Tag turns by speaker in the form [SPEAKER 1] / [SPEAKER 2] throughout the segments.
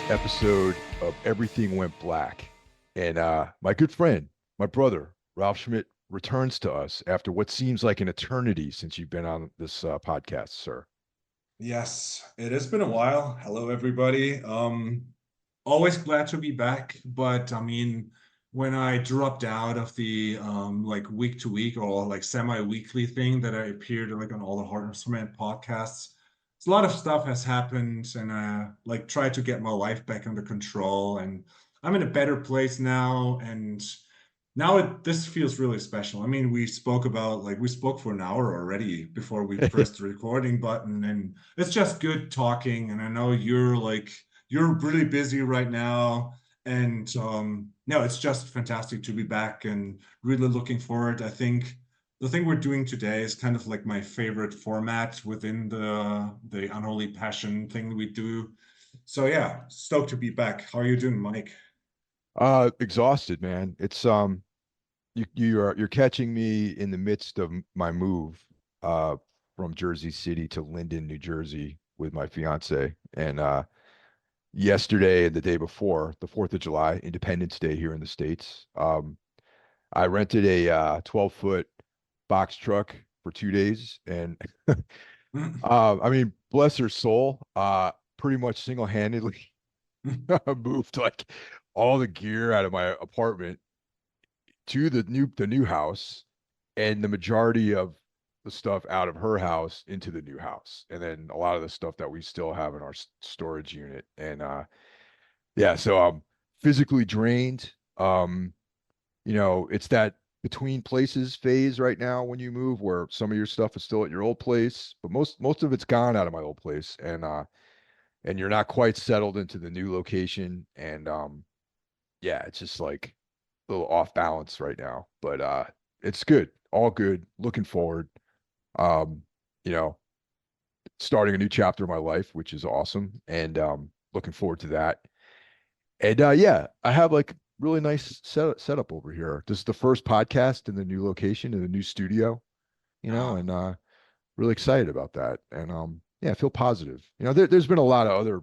[SPEAKER 1] episode of Everything Went Black. And my good friend, my brother, Ralph Schmidt, returns to us after what seems like an eternity since you've been on this podcast, sir.
[SPEAKER 2] Yes, it has been a while. Hello, everybody. Always glad to be back, but I mean, when I dropped out of the like week to week or like semi-weekly thing that I appeared like on all the Heart Instrument podcasts, a lot of stuff has happened, and I like tried to get my life back under control, and I'm in a better place now, and now this feels really special. I mean, we spoke for an hour already before we pressed the recording button, and it's just good talking. And I know you're really busy right now, and no, it's just fantastic to be back and really looking forward. I think the thing we're doing today is kind of like my favorite format within the Unholy Passion thing we do. So yeah, stoked to be back. How are you doing, Mike?
[SPEAKER 1] Exhausted, man. It's you're catching me in the midst of my move uh from Jersey City to Linden, New Jersey with my fiance. And yesterday and the day before, the 4th of July, Independence Day here in the States, I rented a 12-foot box truck for 2 days. And I mean, bless her soul, pretty much single-handedly moved like all the gear out of my apartment to the new house, and the majority of the stuff out of her house into the new house, and then a lot of the stuff that we still have in our storage unit. And yeah, so I'm physically drained. It's that between places phase right now when you move, where some of your stuff is still at your old place, but most of it's gone out of my old place. And you're not quite settled into the new location. And yeah, it's just like a little off balance right now. But it's good. All good. Looking forward. Um, you know, starting a new chapter of my life, which is awesome. And looking forward to that. And yeah, I have like really nice setup over here. This is the first podcast in the new location, in the new studio,
[SPEAKER 2] Ah,
[SPEAKER 1] and really excited about that. And yeah, I feel positive. There's been a lot of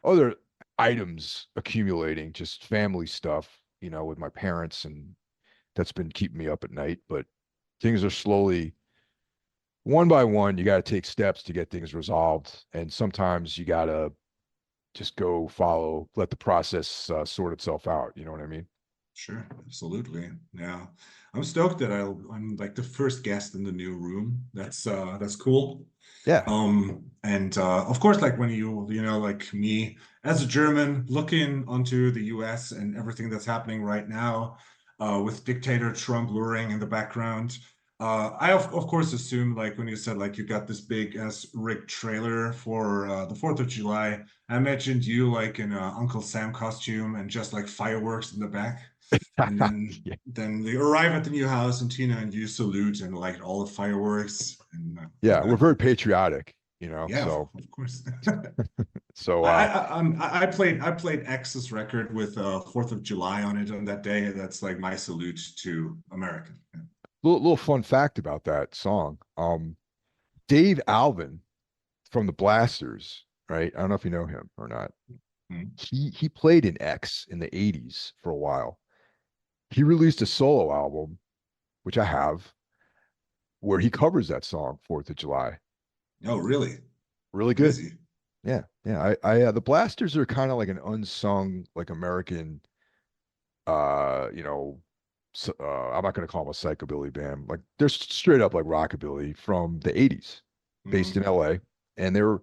[SPEAKER 1] other items accumulating, just family stuff, with my parents, and that's been keeping me up at night. But things are slowly, one by one, you got to take steps to get things resolved. And sometimes you got to just go follow, let the process sort itself out. You know what I mean?
[SPEAKER 2] sure, absolutely. Yeah. I'm stoked that I'm like the first guest in the new room. That's cool.
[SPEAKER 1] Yeah.
[SPEAKER 2] And of course, like when like me as a German looking onto the US and everything that's happening right now, with dictator Trump luring in the background. I of course assumed like when you said like you got this big as rigged trailer for the 4th of July, I imagined you like in a Uncle Sam costume and just like fireworks in the back. And then
[SPEAKER 1] Yeah.
[SPEAKER 2] then they arrive at the new house, and Tina and you salute and like all the fireworks. And
[SPEAKER 1] Yeah. We're very patriotic,
[SPEAKER 2] yeah, of course.
[SPEAKER 1] so
[SPEAKER 2] I played X's record with 4th of July on it on that day. That's like my salute to America.
[SPEAKER 1] little fun fact about that song. Dave Alvin from the Blasters, right? I don't know if you know him or not.
[SPEAKER 2] Mhm.
[SPEAKER 1] He played in X in the 80s for a while. He released a solo album, which I have, where he covers that song, 4th of July.
[SPEAKER 2] Oh, really?
[SPEAKER 1] Really good.
[SPEAKER 2] Crazy.
[SPEAKER 1] Yeah. Yeah. The Blasters are kind of like an unsung, like American, uh, you know, I'm not going to call them a psychobilly band. Like they're straight up like rockabilly from the 80s, based in
[SPEAKER 2] Mhm.
[SPEAKER 1] LA. And they're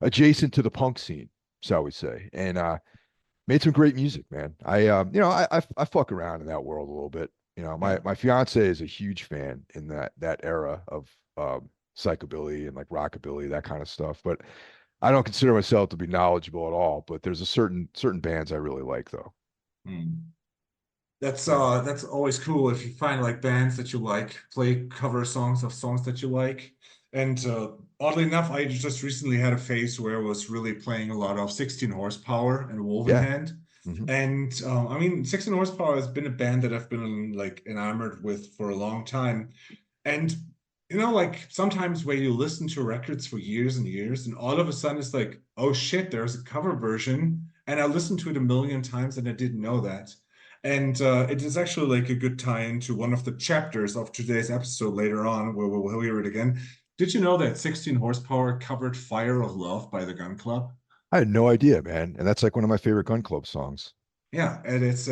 [SPEAKER 1] adjacent to the punk scene, shall we say. And made some great music, man. I fuck around in that world a little bit. My
[SPEAKER 2] Yeah,
[SPEAKER 1] my fiance is a huge fan in that era of psychobilly and like rockabilly, that kind of stuff. But I don't consider myself to be knowledgeable at all. But there's a certain bands I really like, though.
[SPEAKER 2] Mm. That's
[SPEAKER 1] Yeah.
[SPEAKER 2] that's always cool if you find like bands that you like, play cover songs of songs that you like. And oddly enough, I just recently had a phase where I was really playing a lot of 16 Horsepower and Woven
[SPEAKER 1] Yeah.
[SPEAKER 2] Hand.
[SPEAKER 1] Hmm.
[SPEAKER 2] And I mean, 16 Horsepower has been a band that I've been like enamored with for a long time. And like sometimes where you listen to records for years and years, and all of a sudden it's like, oh shit, there's a cover version. and I listened to it a million times, and I didn't know that. And it is actually like a good tie into one of the chapters of today's episode later on, where we'll hear it again. Did you know that 16 Horsepower covered Fire of Love by the Gun Club?
[SPEAKER 1] I had no idea, man. And that's like one of my favorite Gun Club songs.
[SPEAKER 2] Yeah, and it's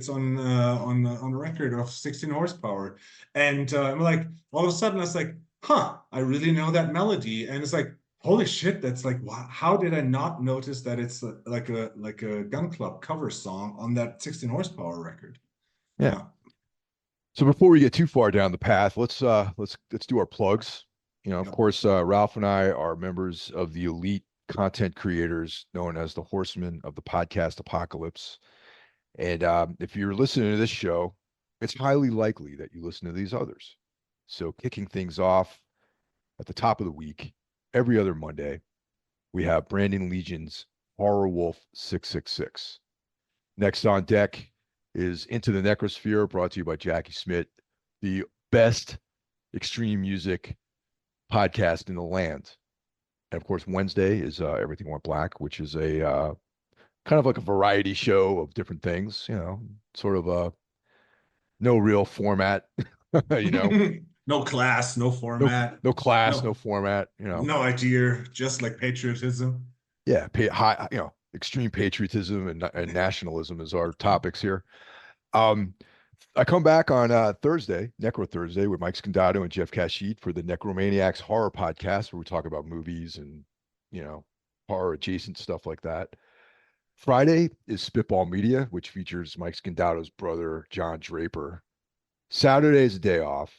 [SPEAKER 2] on the record of 16 horsepower, and I'm like, all of a sudden I was like, huh, I really know that melody, and it's like, holy shit, that's like, wow, how did I not notice that it's like a Gun Club cover song on that 16 horsepower record?
[SPEAKER 1] Yeah.
[SPEAKER 2] Yeah,
[SPEAKER 1] So before we get too far down the path, let's do our plugs. You know, of
[SPEAKER 2] yeah.
[SPEAKER 1] course, Ralph and I are members of the elite content creators known as the Horsemen of the Podcast Apocalypse. And if you're listening to this show, it's highly likely that you listen to these others. So kicking things off at the top of the week, every other Monday, we have Brandon Legion's Horror Wolf 666. Next on deck is Into the Necrosphere, brought to you by Jackie Schmidt, the best extreme music podcast in the land. And of course, Wednesday is Everything Went Black, which is a kind of like a variety show of different things, sort of a no real format, you know,
[SPEAKER 2] No class, no
[SPEAKER 1] no
[SPEAKER 2] format,
[SPEAKER 1] no class, no
[SPEAKER 2] no
[SPEAKER 1] format.
[SPEAKER 2] no idea, just like patriotism.
[SPEAKER 1] Yeah, high, extreme patriotism and nationalism is our topics here. Um, I come back on Thursday, Necro Thursday, with Mike Scandato and Jeff Kashid for the Necromaniacs Horror Podcast, where we talk about movies and you know horror adjacent stuff like that. Friday is Spitball Media, which features Mike Scandato's brother John Draper. Saturday is a day off.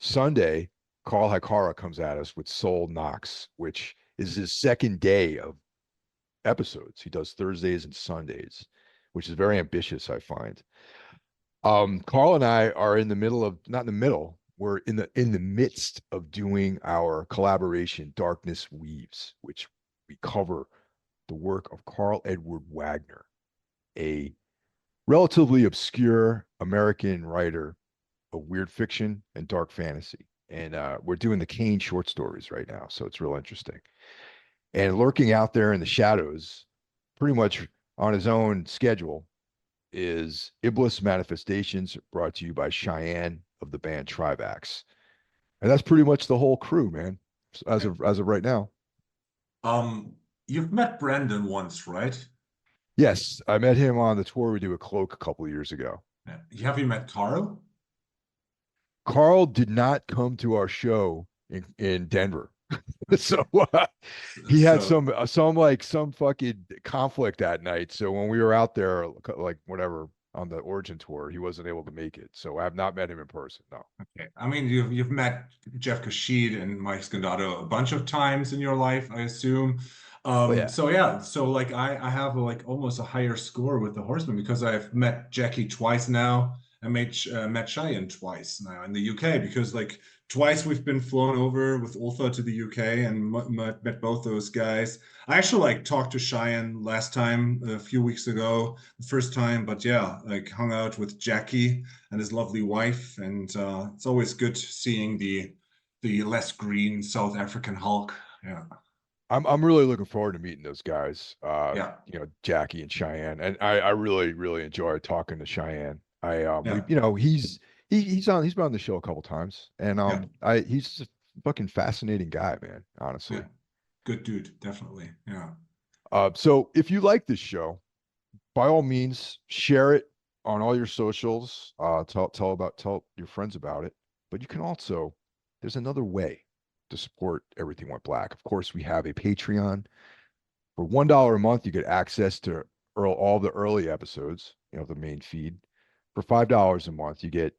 [SPEAKER 1] Sunday, Carl Hikara comes at us with Soul Knox, which is his second day of episodes. He does Thursdays and Sundays, which is very ambitious, I find. Carl and I are in the middle of not in the middle, we're in the midst of doing our collaboration Darkness Weaves, which we cover the work of Carl Edward Wagner, a relatively obscure American writer of weird fiction and dark fantasy. And we're doing the Kane short stories right now, so it's real interesting. And lurking out there in the shadows, pretty much on his own schedule, is Iblis Manifestations, brought to you by Cheyenne of the band Trivax. And that's pretty much the whole crew, man, as of right now.
[SPEAKER 2] Um, you've met Brandon once, right?
[SPEAKER 1] Yes, I met him on the tour we do at Cloak a couple of years ago.
[SPEAKER 2] Yeah. Have you met Carl?
[SPEAKER 1] Carl did not come to our show in Denver. So he had
[SPEAKER 2] So,
[SPEAKER 1] some fucking conflict that night. So when we were out there, like whatever on the Origin tour, he wasn't able to make it. So I have not met him in person. No.
[SPEAKER 2] okay. I mean, you've met Jeff Kashid and Mike Scandato a bunch of times in your life, I assume.
[SPEAKER 1] Oh yeah.
[SPEAKER 2] So yeah, so like I have like almost a higher score with the Horsemen because I've met Jackie twice now. I met Cheyenne twice now in the UK because like twice we've been flown over with Ultha to the UK and met both those guys. I actually like talked to Cheyenne last time a few weeks ago, the first time, but yeah, like hung out with Jackie and his lovely wife, and it's always good seeing the less green South African Hulk. Yeah,
[SPEAKER 1] I'm really looking forward to meeting those guys.
[SPEAKER 2] yeah,
[SPEAKER 1] Jackie and Cheyenne. And I really, really enjoy talking to Cheyenne. I we
[SPEAKER 2] yeah,
[SPEAKER 1] he's been on the show a couple times. And
[SPEAKER 2] yeah,
[SPEAKER 1] he's just a fucking fascinating guy, man,
[SPEAKER 2] yeah.
[SPEAKER 1] honestly.
[SPEAKER 2] Good dude, definitely. Yeah,
[SPEAKER 1] So if you like this show, by all means, share it on all your socials. Tell your friends about it. But you can also, there's another way to support Everything Went Black. Of course, we have a Patreon. For $1 a month, you get access to all the early episodes, the main feed. For $5 a month, you get,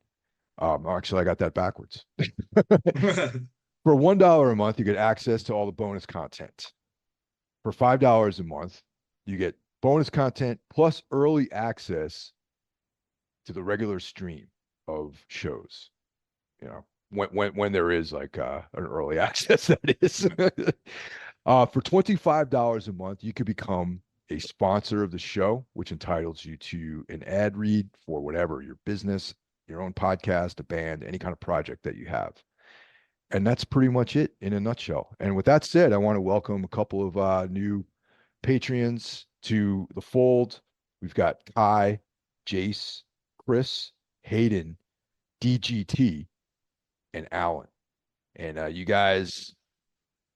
[SPEAKER 1] actually, I got that backwards. For $1 a month, you get access to all the bonus content. For $5 a month, you get bonus content plus early access to the regular stream of shows. When there is like an early access, that is. For $25 a month, you could become a sponsor of the show, which entitles you to an ad read for whatever your business, your own podcast, a band, any kind of project that you have. And that's pretty much it in a nutshell. And with that said, I want to welcome a couple of new Patreons to the fold. We've got Kai, Jace, Chris, Hayden, DGT, and Alan. And you guys,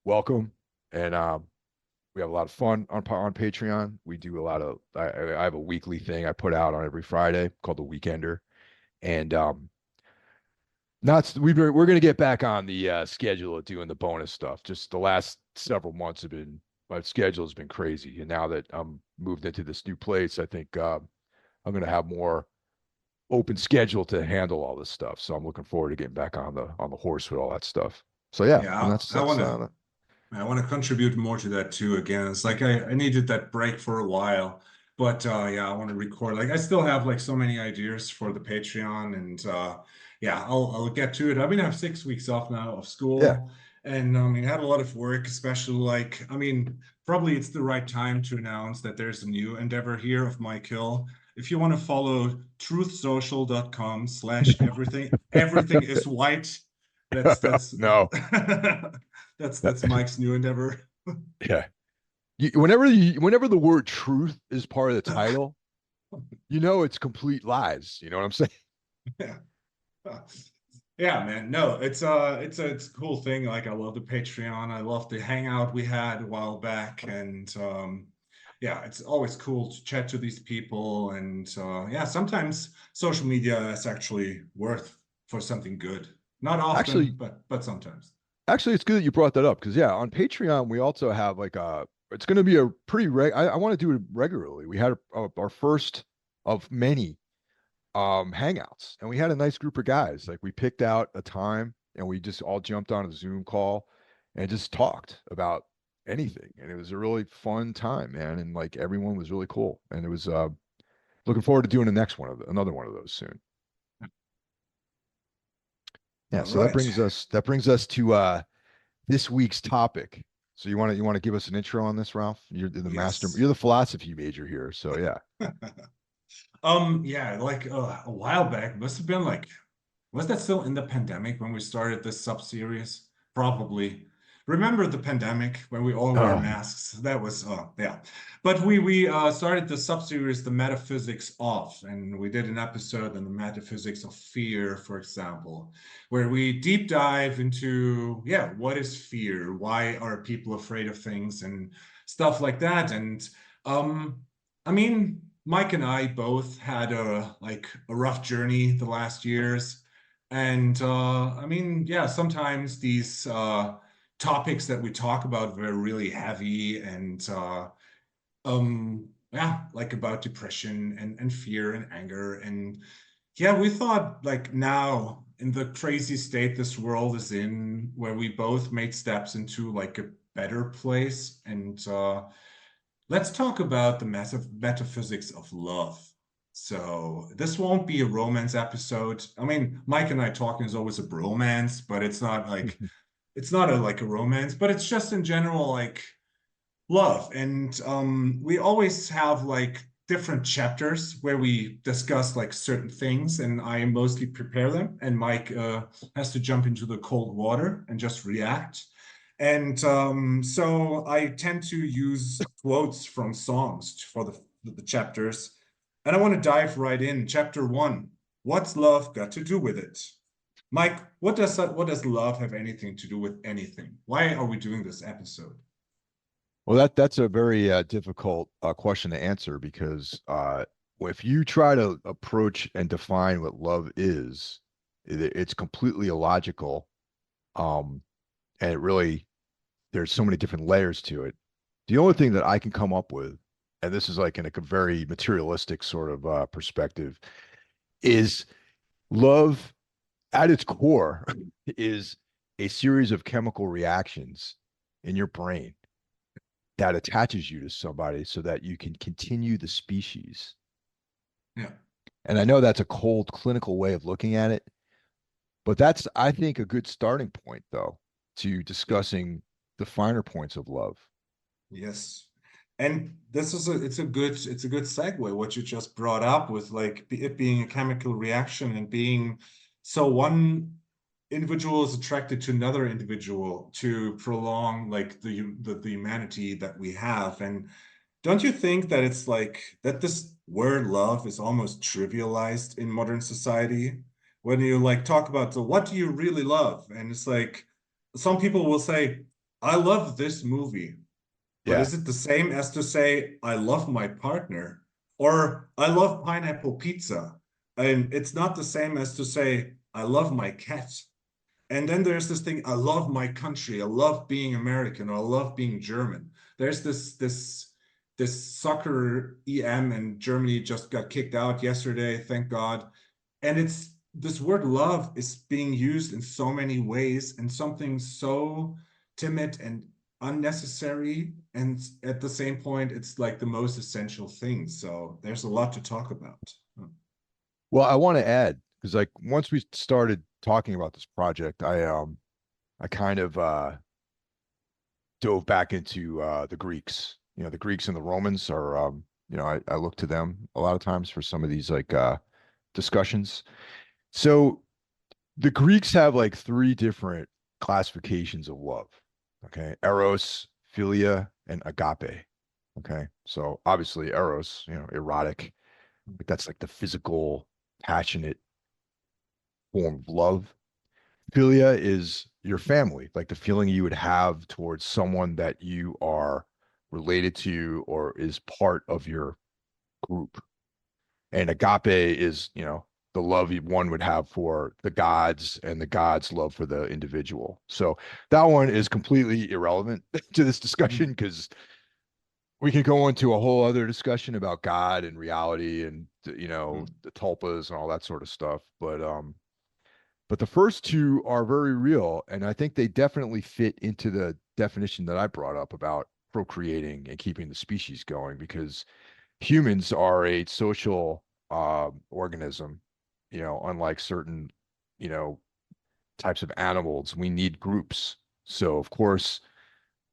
[SPEAKER 1] welcome. And we have a lot of fun on Patreon. We do a lot of. I have a weekly thing I put out on every Friday called the Weekender, and not we're going to get back on the schedule of doing the bonus stuff. Just the last several months have been my schedule has been crazy, and now that I'm moved into this new place, I think I'm going to have more open schedule to handle all this stuff. So I'm looking forward to getting back on the horse with all that stuff. So yeah, and
[SPEAKER 2] Yeah,
[SPEAKER 1] that's
[SPEAKER 2] I
[SPEAKER 1] that's
[SPEAKER 2] want to. I want to contribute more to that too. Again, it's like I needed that break for a while, but yeah, I want to record. Like I still have like so many ideas for the Patreon, and yeah, I'll get to it. I mean, I have 6 weeks off now of
[SPEAKER 1] yeah.
[SPEAKER 2] school, and I mean, I had a lot of work, especially like I mean, probably it's the right time to announce that there's a new endeavor here of Mike Hill. If you want to follow truthsocial.com/everything is white. That's
[SPEAKER 1] No,
[SPEAKER 2] that's Mike's new endeavor.
[SPEAKER 1] yeah. Whenever the word truth is part of the title, it's complete lies. You know what I'm saying?
[SPEAKER 2] Yeah. Yeah, man. No, it's a cool thing. Like I love the Patreon. I love the hangout we had a while back. And yeah, it's always cool to chat to these people. And yeah, sometimes social media is actually worth for something good. Not often,
[SPEAKER 1] Actually,
[SPEAKER 2] but sometimes.
[SPEAKER 1] actually, it's good that you brought that up because yeah, on Patreon we also have like it's going to be a pretty I want to do it regularly. We had our first of many hangouts, and we had a nice group of guys. Like we picked out a time and we just all jumped on a Zoom call and just talked about anything, and it was a really fun time, man. And like everyone was really cool, and it was looking forward to doing the next another one of those soon. Yeah,
[SPEAKER 2] All
[SPEAKER 1] so that
[SPEAKER 2] right.
[SPEAKER 1] brings us to this week's topic. So you want to give us an intro on this, Ralph? You're the master.
[SPEAKER 2] Yes.
[SPEAKER 1] You're the philosophy major here. So yeah.
[SPEAKER 2] Yeah, like a while back, must have been like, was that still in the pandemic when we started this sub-series? Probably. Remember the pandemic when we all wear
[SPEAKER 1] Oh,
[SPEAKER 2] masks? That was, yeah. But we started the sub-series, The Metaphysics Of, and we did an episode on the metaphysics of fear, for example, where we deep dive into, yeah, what is fear? Why are people afraid of things and stuff like that? And um, I mean, Mike and I both had a rough journey the last years. And I mean, yeah, sometimes these topics that we talk about were really heavy and yeah, like about depression and fear and anger. And yeah, we thought like now in the crazy state this world is in, where we both made steps into like a better place. And let's talk about the metaphysics of love. So this won't be a romance episode. I mean, Mike and I talking is always a bromance, but it's not like a romance, but it's just in general like love. And we always have like different chapters where we discuss like certain things, and I mostly prepare them, and Mike has to jump into the cold water and just react. And so I tend to use quotes from songs for the chapters. And I want to dive right in. Chapter one, what's love got to do with it? Mike, what does love have anything to do with anything? Why are we doing this episode?
[SPEAKER 1] well, that's a very difficult question to answer because if you try to approach and define what love is, it's completely illogical. Um, and it really there's so many different layers to it. The only thing that I can come up with, and this is like in a very materialistic sort of perspective, is love at its core is a series of chemical reactions in your brain that attaches you to somebody so that you can continue the species.
[SPEAKER 2] Yeah.
[SPEAKER 1] And I know that's a cold clinical way of looking at it, but that's, I think, a good starting point, though, to discussing the finer points of love.
[SPEAKER 2] Yes. And this is it's a good segue what you just brought up with like it being a chemical reaction and being so one individual is attracted to another individual to prolong like the humanity that we have. And don't you think that it's like that this word love is almost trivialized in modern society? When you like talk about the what do you really love? And it's like some people will say, I love this movie. But
[SPEAKER 1] Yeah.
[SPEAKER 2] is it the same as to say, I love my partner or I love pineapple pizza? And it's not the same as to say, I love my cat. And then there's this thing, I love my country. I love being American or I love being German. There's this soccer EM and Germany just got kicked out yesterday, thank God. And it's this word love is being used in so many ways and something so timid and unnecessary. And at the same point, it's like the most essential thing. So there's a lot to talk about.
[SPEAKER 1] Well, I want to add because like once we started talking about this project, I kind of dove back into the Greeks. You know, the Greeks and the Romans are I look to them a lot of times for some of these like discussions. So the Greeks have like three different classifications of love. Okay. Eros, philia, and agape. Okay. So obviously Eros, erotic. Like that's like the physical, passionate form of love. Philia is your family, like the feeling you would have towards someone that you are related to or is part of your group. And agape is, the love one would have for the gods and the gods' love for the individual. So that one is completely irrelevant to this discussion because we can go into a whole other discussion about God and reality and the tulpas and all that sort of stuff. But the first two are very real, and I think they definitely fit into the definition that I brought up about procreating and keeping the species going because humans are a social organism, unlike certain, you know, types of animals. We need groups. So, of course,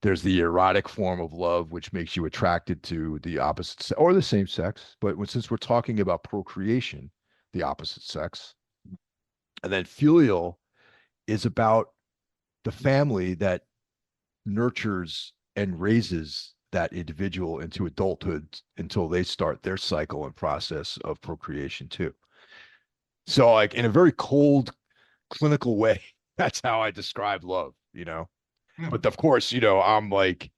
[SPEAKER 1] there's the erotic form of love, which makes you attracted to the opposite or the same sex. But since we're talking about procreation, the opposite sex, and then filial is about the family that nurtures and raises that individual into adulthood until they start their cycle and process of procreation too. So, like in a very cold, clinical way, that's how I describe love.
[SPEAKER 2] Yeah.
[SPEAKER 1] But of course, I'm like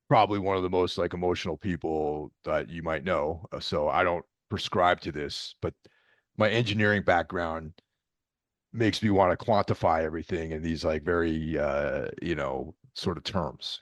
[SPEAKER 1] probably one of the most like emotional people that you might know. So I don't prescribe to this, but my engineering background makes me want to quantify everything in these like very sort of terms.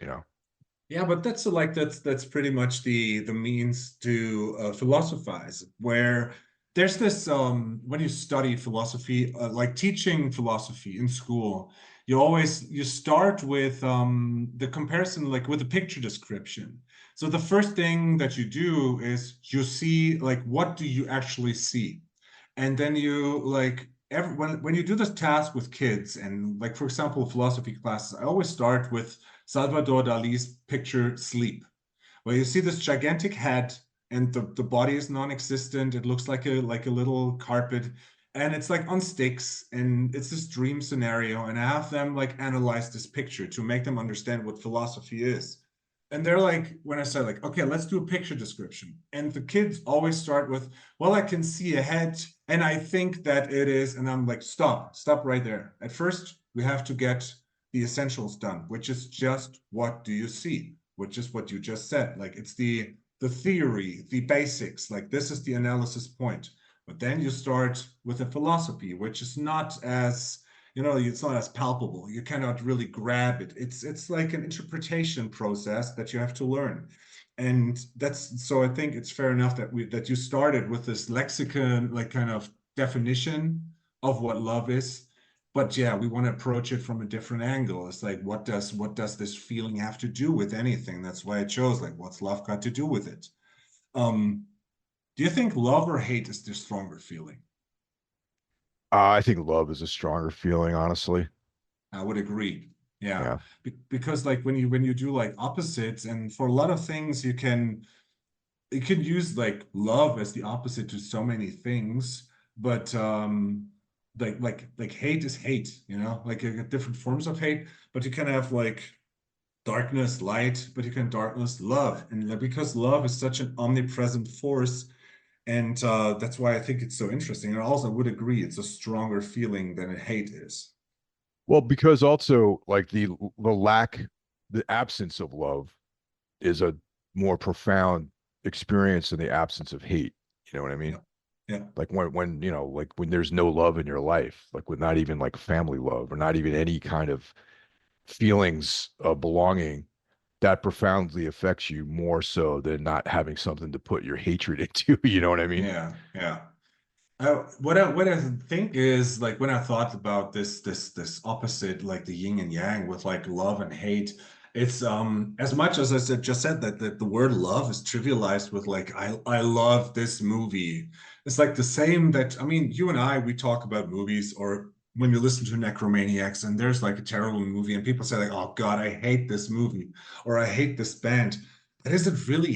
[SPEAKER 2] Yeah, but that's pretty much the means to philosophize, where there's this when you study philosophy, like teaching philosophy in school, you start with the comparison, like with a picture description. So the first thing that you do is you see like what do you actually see, and then you like when you do this task with kids and like for example philosophy classes, I always start with Salvador Dali's picture Sleep, where you see this gigantic head and the body is non-existent. It looks like a little carpet and it's like on sticks and it's this dream scenario. And I have them like analyze this picture to make them understand what philosophy is. And they're like, when I said like, okay, let's do a picture description. And the kids always start with, well, I can see a head and I think that it is. And I'm like, stop right there. At first, we have to get the essentials done, which is just what do you see, which is what you just said. Like it's the theory, the basics. Like this is the analysis point. But then you start with a philosophy, which is not as it's not as palpable. You cannot really grab it. It's like an interpretation process that you have to learn. And that's so I think it's fair enough that you started with this lexicon, like kind of definition of what love is, but yeah, we want to approach it from a different angle. It's like what does this feeling have to do with anything? That's why I chose like what's love got to do with it. um do you think love or hate is the stronger feeling?
[SPEAKER 1] I think love is a stronger feeling, honestly.
[SPEAKER 2] I would agree. Yeah.
[SPEAKER 1] Yeah.
[SPEAKER 2] Because like when you do like opposites, and for a lot of things you can use like love as the opposite to so many things, but like hate is hate, like you get different forms of hate, but you can have like darkness, light, but you can darkness, love. And because love is such an omnipresent force, and that's why I think it's so interesting. And I also would agree it's a stronger feeling than a hate is.
[SPEAKER 1] Well, because also like the absence of love is a more profound experience than the absence of hate. You know what I mean?
[SPEAKER 2] Yeah. Yeah.
[SPEAKER 1] Like when like when there's no love in your life, like with not even like family love or not even any kind of feelings of belonging, that profoundly affects you more so than not having something to put your hatred into. You know what I mean?
[SPEAKER 2] Yeah. Yeah. What I think is like when I thought about this opposite, like the yin and yang with like love and hate, it's as much as just said that the word love is trivialized with like I love this movie. It's like the same that I mean you and I we talk about movies or when you listen to Necromaniacs and there's like a terrible movie and people say like oh God I hate this movie or I hate this band. But is it really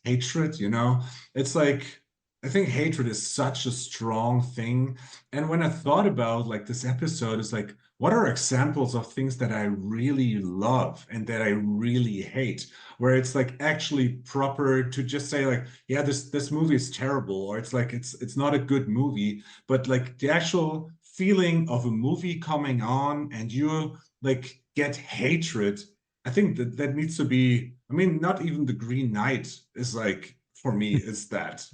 [SPEAKER 2] hatred? You know, it's like. I think hatred is such a strong thing. And when I thought about like this episode, is like, what are examples of things that I really love and that I really hate? Where it's like actually proper to just say like, yeah, this movie is terrible, or it's like it's not a good movie, but like the actual feeling of a movie coming on and you like get hatred. I think that that needs to be, I mean, not even The Green Knight is like for me, is that.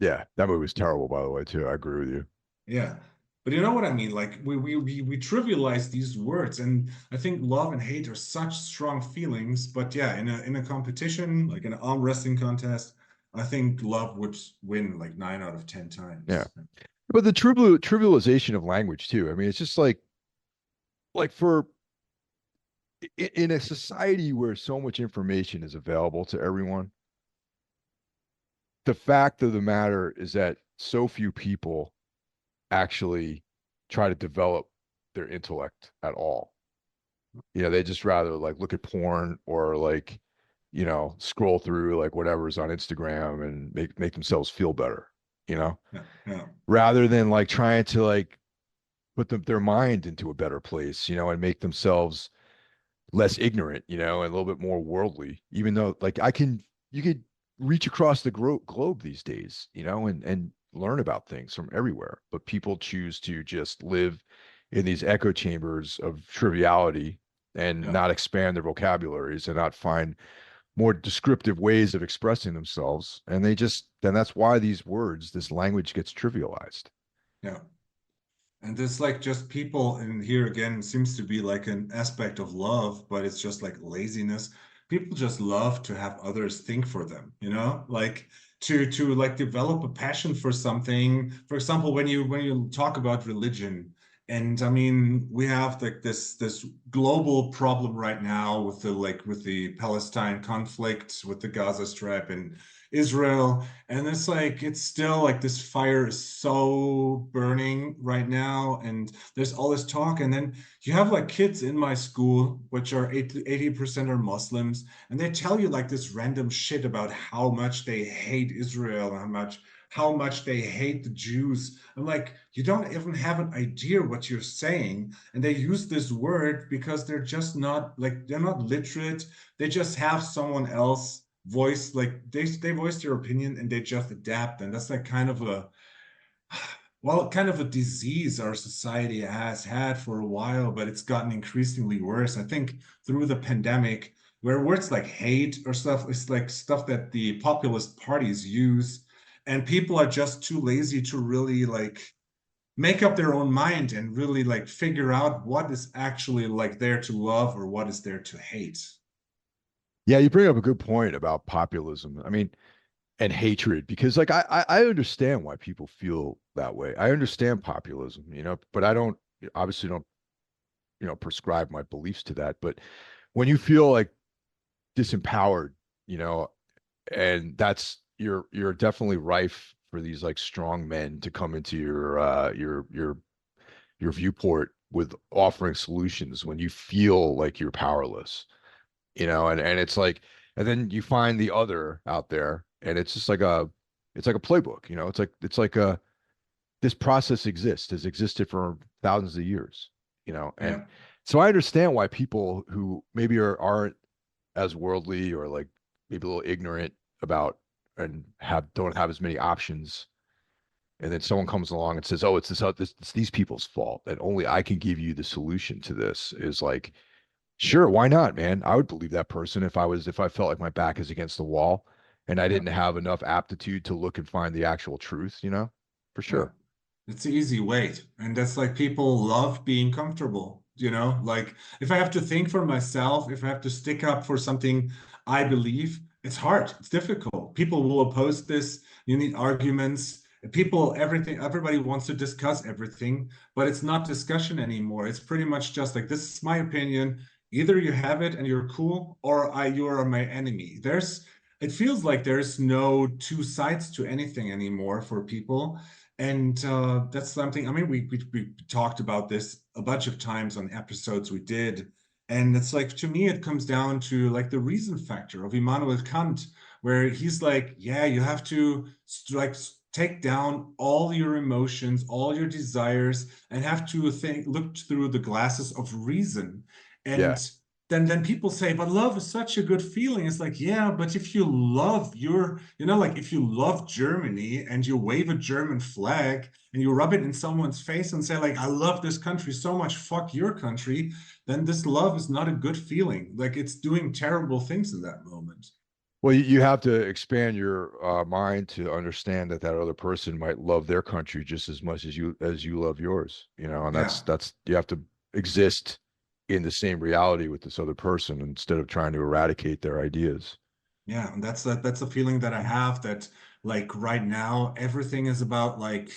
[SPEAKER 1] Yeah, that movie was terrible, by the way, too. I agree with you.
[SPEAKER 2] Yeah. But you know what I mean? Like we trivialize these words, and I think love and hate are such strong feelings. But yeah, in a competition, like in an arm wrestling contest, I think love would win like 9 out of 10
[SPEAKER 1] Yeah.
[SPEAKER 2] times.
[SPEAKER 1] But the trivialization of language too. I mean, it's just like for in a society where so much information is available to everyone, the fact of the matter is that so few people actually try to develop their intellect at all. You know, they just rather like look at porn or like, you know, scroll through like whatever's on Instagram and make themselves feel better, you know,
[SPEAKER 2] Yeah, yeah,
[SPEAKER 1] rather than like trying to like put their mind into a better place, you know, and make themselves less ignorant, you know, and a little bit more worldly, even though like you could reach across the globe these days, you know, and learn about things from everywhere. But people choose to just live in these echo chambers of triviality and
[SPEAKER 2] yeah,
[SPEAKER 1] not expand their vocabularies and not find more descriptive ways of expressing themselves. And then that's why these words, this language gets trivialized.
[SPEAKER 2] yeah. And it's like just people, and here again seems to be like an aspect of love, but it's just like laziness. People just love to have others think for them, you know, like to like develop a passion for something. For example, when you talk about religion, and I mean, we have like this global problem right now with the like with the Palestine conflict, with the Gaza Strip and Israel. And it's like, it's still like this fire is so burning right now. And there's all this talk. And then you have like kids in my school, which are 80% are Muslims. And they tell you like this random shit about how much they hate Israel and how much they hate the Jews. I'm like, you don't even have an idea what you're saying. And they use this word because they're just not like, they're not literate. They just have someone else voice like they voice their opinion and they just adapt, and that's like kind of a well kind of a disease our society has had for a while, but it's gotten increasingly worse. I think through the pandemic, where words like hate or stuff is like stuff that the populist parties use, and people are just too lazy to really like make up their own mind and really like figure out what is actually like there to love or what is there to hate.
[SPEAKER 1] Yeah, you bring up a good point about populism. I mean, and hatred, because like I understand why people feel that way. I understand populism, you know, but I don't obviously don't, you know, prescribe my beliefs to that. But when you feel like disempowered, you know, and that's you're definitely rife for these like strong men to come into your viewport with offering solutions when you feel like you're powerless, you know, and it's like, and then you find the other out there, and it's like a playbook, you know, it's like a this process exists, has existed for thousands of years, you know,
[SPEAKER 2] Yeah,
[SPEAKER 1] So I understand why people who maybe aren't as worldly or like maybe a little ignorant about and have don't have as many options, and then someone comes along and says, "Oh, it's these people's fault, and only I can give you the solution to this." Is like, sure, why not, man? I would believe that person if I felt like my back is against the wall and I
[SPEAKER 2] Yeah.
[SPEAKER 1] didn't have enough aptitude to look and find the actual truth, for
[SPEAKER 2] Yeah.
[SPEAKER 1] sure.
[SPEAKER 2] It's the easy weight. And that's like people love being comfortable, you know? Like if I have to think for myself, if I have to stick up for something I believe, it's hard. It's difficult. People will oppose this. You need arguments. People, everything, everybody wants to discuss everything, but it's not discussion anymore. It's pretty much just like, this is my opinion. Either you have it and you're cool, or you are my enemy. It feels like there's no two sides to anything anymore for people. And that's something, I mean, we talked about this a bunch of times on episodes we did. And it's like, to me, it comes down to like the reason factor of Immanuel Kant, where he's like, yeah, you have to like take down all your emotions, all your desires, and have to look through the glasses of reason.
[SPEAKER 1] Yeah.
[SPEAKER 2] And then people say, but love is such a good feeling. It's like, yeah, but if you love like if you love Germany and you wave a German flag and you rub it in someone's face and say, like, I love this country so much, fuck your country, then this love is not a good feeling. Like it's doing terrible things in that moment.
[SPEAKER 1] Well, you have to expand your mind to understand that that other person might love their country just as much as you love yours, and
[SPEAKER 2] Yeah.
[SPEAKER 1] that's you have to exist in the same reality with this other person instead of trying to eradicate their ideas.
[SPEAKER 2] Yeah, and that's a feeling that I have that like right now everything is about like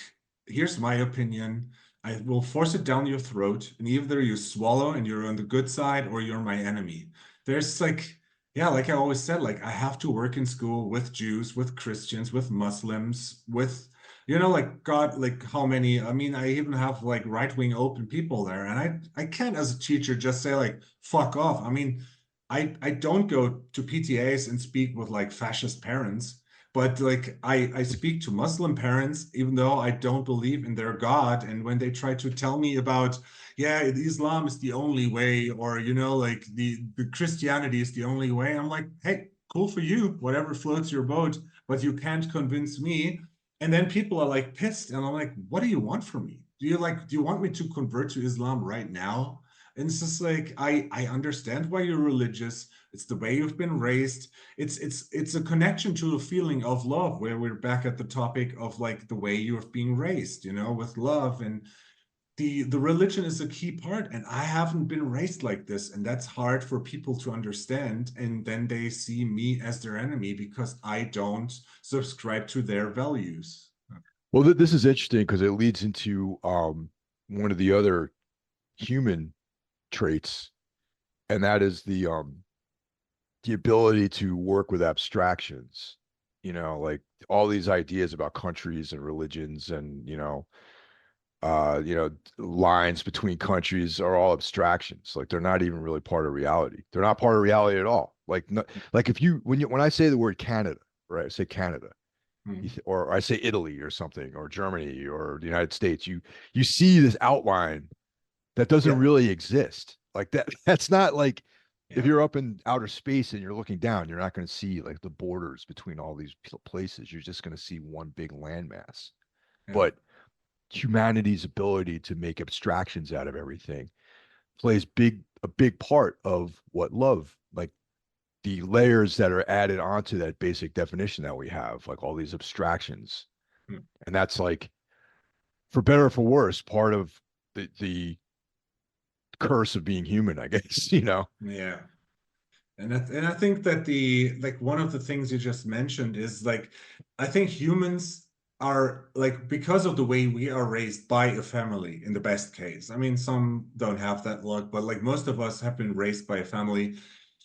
[SPEAKER 2] here's my opinion. I will force it down your throat, and either you swallow and you're on the good side or you're my enemy. There's like yeah, like I always said, like I have to work in school with Jews, with Christians, with Muslims, with like God, like how many? I mean, I even have like right-wing open people there, and I can't as a teacher just say like fuck off. I mean, I don't go to PTAs and speak with like fascist parents, but like I speak to Muslim parents, even though I don't believe in their God. And when they try to tell me about, yeah, Islam is the only way, or like the Christianity is the only way, I'm like, hey, cool for you, whatever floats your boat, but you can't convince me. And then people are like pissed, and I'm like, what do you want from me? Do you want me to convert to Islam right now? And it's just like I understand why you're religious. It's the way you've been raised. It's a connection to a feeling of love, where we're back at the topic of like the way you're being raised, with love. And the religion is a key part. And I haven't been raised like this. And that's hard for people to understand. And then they see me as their enemy because I don't subscribe to their values.
[SPEAKER 1] Well, this is interesting because it leads into one of the other human traits, and that is the ability to work with abstractions. Like all these ideas about countries and religions and lines between countries are all abstractions. Like they're not even really part of reality. They're not part of reality at all. Like no, like if you when I say the word Canada, right? I say Canada,
[SPEAKER 2] Hmm.
[SPEAKER 1] or I say Italy or something, or Germany or the United States. You see this outline that doesn't
[SPEAKER 2] Yeah,
[SPEAKER 1] really exist. Like that. That's not like if
[SPEAKER 2] yeah,
[SPEAKER 1] you're up in outer space and you're looking down, you're not going to see like the borders between all these places. You're just going to see one big landmass.
[SPEAKER 2] yeah.
[SPEAKER 1] But humanity's ability to make abstractions out of everything plays a big part of what love, like the layers that are added onto that basic definition that we have, like all these abstractions.
[SPEAKER 2] Hmm.
[SPEAKER 1] And that's like, for better or for worse, part of the curse of being human, I guess.
[SPEAKER 2] Yeah. And I think that the like one of the things you just mentioned is like I think humans are like because of the way we are raised by a family in the best case. I mean, some don't have that luck, but like most of us have been raised by a family.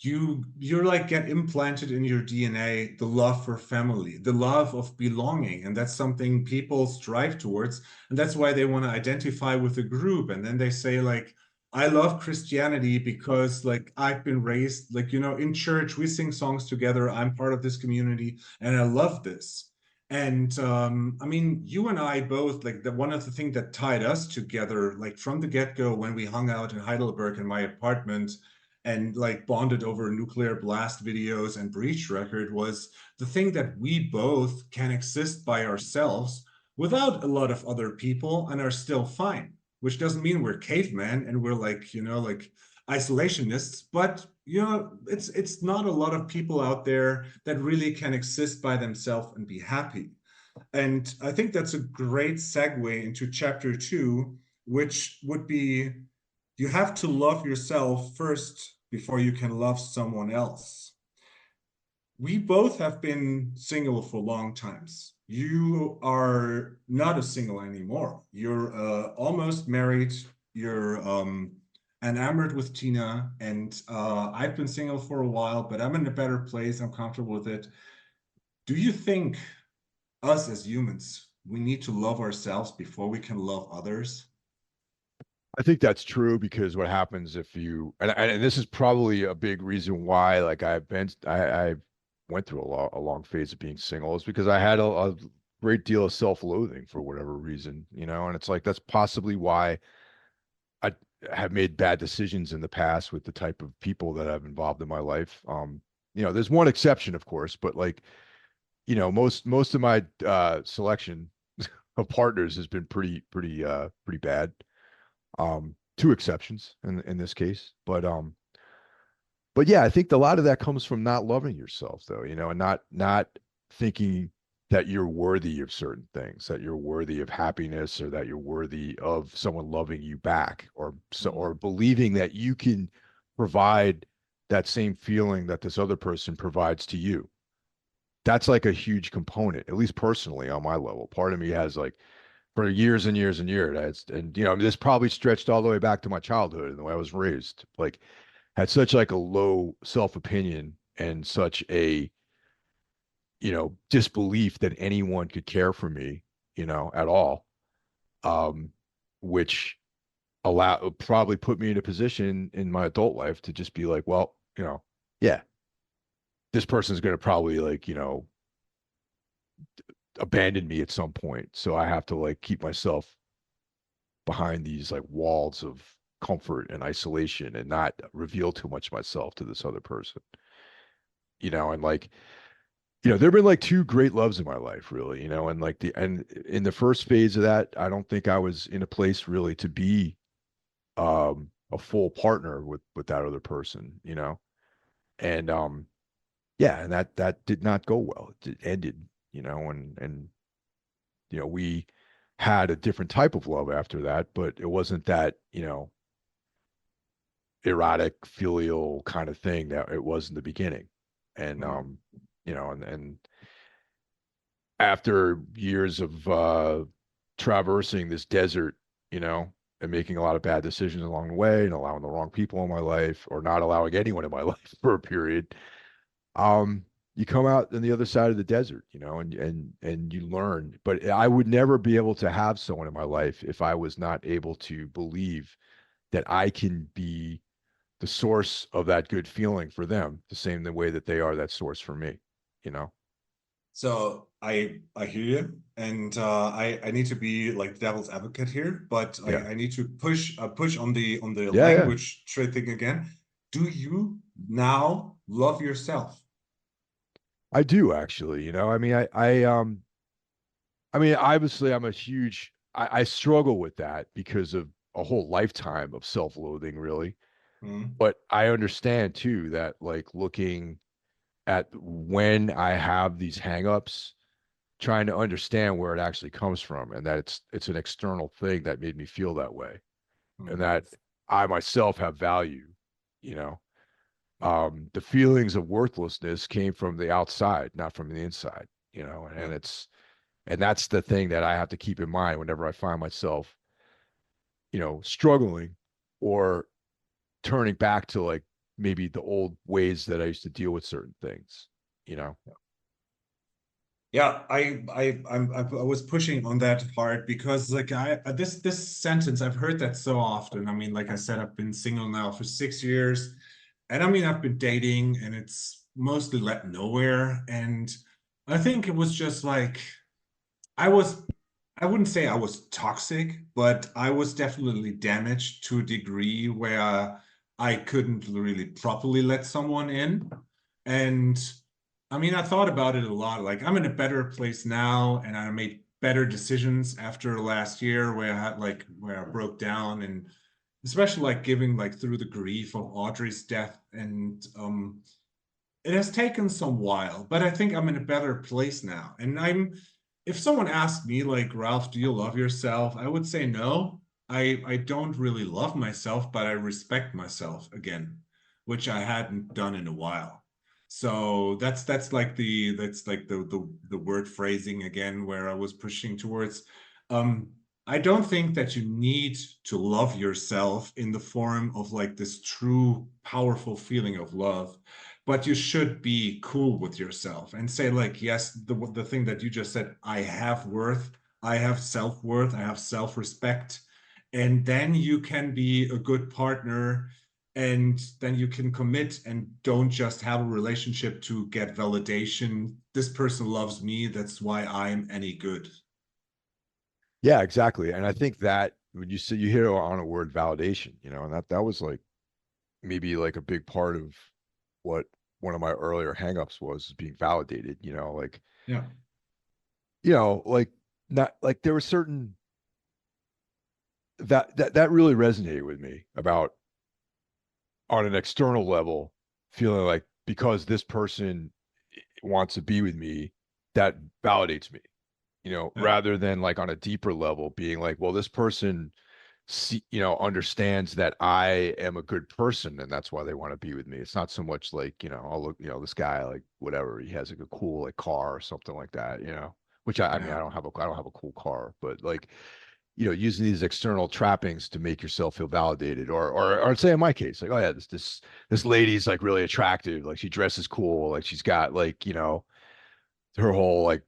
[SPEAKER 2] You're like get implanted in your DNA the love for family, the love of belonging, and that's something people strive towards, and that's why they want to identify with a group, and then they say like I love Christianity because like I've been raised like in church we sing songs together. I'm part of this community and I love this. And I mean, you and I both, like, the one of the things that tied us together, like from the get-go when we hung out in Heidelberg in my apartment and like bonded over nuclear blast videos and breach record, was the thing that we both can exist by ourselves without a lot of other people and are still fine, which doesn't mean we're cavemen and we're like, like isolationists, but it's not a lot of people out there that really can exist by themselves and be happy. And I think that's a great segue into chapter 2, which would be, you have to love yourself first before you can love someone else. We both have been single for long times. You are not a single anymore. You're almost married. You're enamored with Tina, and I've been single for a while, but I'm in a better place. I'm comfortable with it. Do you think us as humans, we need to love ourselves before we can love others?
[SPEAKER 1] I think that's true because what happens if you and this is probably a big reason why like I went through a long phase of being single is because I had a great deal of self-loathing for whatever reason, and it's like that's possibly why I have made bad decisions in the past with the type of people that I've involved in my life. There's one exception, of course, but like, most of my selection of partners has been pretty bad. Two exceptions in this case, but yeah, I think a lot of that comes from not loving yourself, though, and not thinking that you're worthy of certain things, that you're worthy of happiness, or that you're worthy of someone loving you back, or believing that you can provide that same feeling that this other person provides to you. That's like a huge component, at least personally on my level. Part of me has like for years and years and years, and this probably stretched all the way back to my childhood and the way I was raised. Like had such like a low self-opinion and such a disbelief that anyone could care for me at all, um which probably put me in a position in my adult life to just be like, well, yeah, this person's going to probably like abandon me at some point, so I have to like keep myself behind these like walls of comfort and isolation and not reveal too much of myself to this other person. And like, there've been like two great loves in my life, really, and like and in the first phase of that, I don't think I was in a place really to be a full partner with that other person, and yeah, and that did not go well. It ended, and we had a different type of love after that, but it wasn't that, erotic filial kind of thing that it was in the beginning. And
[SPEAKER 2] Mm,
[SPEAKER 1] and after years of traversing this desert, and making a lot of bad decisions along the way and allowing the wrong people in my life or not allowing anyone in my life for a period, um you come out on the other side of the desert, and you learn. But I would never be able to have someone in my life if I was not able to believe that I can be the source of that good feeling for them, the same the way that they are that source for me, you know?
[SPEAKER 2] So I hear you, and I need to be like devil's advocate here, but
[SPEAKER 1] Yeah.
[SPEAKER 2] I need to push on the
[SPEAKER 1] Yeah, yeah.
[SPEAKER 2] language trade thing again. Do you now love yourself?
[SPEAKER 1] I do actually, I mean, I mean, obviously I struggle with that because of a whole lifetime of self-loathing, really.
[SPEAKER 2] Hmm.
[SPEAKER 1] But I understand too that like looking at when I have these hangups, trying to understand where it actually comes from and that it's an external thing that made me feel that way, and
[SPEAKER 2] Hmm.
[SPEAKER 1] that I myself have value, you know.
[SPEAKER 2] Yeah,
[SPEAKER 1] The feelings of worthlessness came from the outside, not from the inside,
[SPEAKER 2] yeah.
[SPEAKER 1] and that's the thing that I have to keep in mind whenever I find myself, struggling or turning back to like maybe the old ways that I used to deal with certain things, you know.
[SPEAKER 2] Yeah, I was pushing on that hard because like this sentence I've heard that so often. I mean, like I said, I've been single now for 6 years, and I mean I've been dating, and it's mostly led nowhere. And I think it was just like I was, I wouldn't say I was toxic, but I was definitely damaged to a degree where I couldn't really properly let someone in. And I mean, I thought about it a lot. Like, I'm in a better place now, and I made better decisions after last year where I had like where I broke down, and especially like giving like through the grief of Audrey's death. And it has taken some while, but I think I'm in a better place now. And if someone asked me, like, Ralph, do you love yourself? I would say no. I don't really love myself, but I respect myself again, which I hadn't done in a while. So that's like the word phrasing again where I was pushing towards. Um, I don't think that you need to love yourself in the form of like this true powerful feeling of love, but you should be cool with yourself and say like, yes, the thing that you just said, I have worth, I have self-worth, I have self-respect, and then you can be a good partner, and then you can commit and don't just have a relationship to get validation. This person loves me, that's why I'm any good.
[SPEAKER 1] Yeah, exactly. And I think that when you say you hear on a word validation, and that was like maybe like a big part of what one of my earlier hangups was being validated, like,
[SPEAKER 2] Yeah.
[SPEAKER 1] like not like there were certain that really resonated with me about on an external level, feeling like because this person wants to be with me, that validates me,
[SPEAKER 2] Yeah.
[SPEAKER 1] rather than like on a deeper level being like, well, this person understands that I am a good person and that's why they want to be with me. It's not so much like, I'll look, this guy, like whatever, he has like a cool like car or something like that, which I mean,
[SPEAKER 2] Yeah.
[SPEAKER 1] I don't have a cool car, but like, using these external trappings to make yourself feel validated, or say in my case, like, oh yeah, this lady's like really attractive, like she dresses cool, like she's got like, her whole like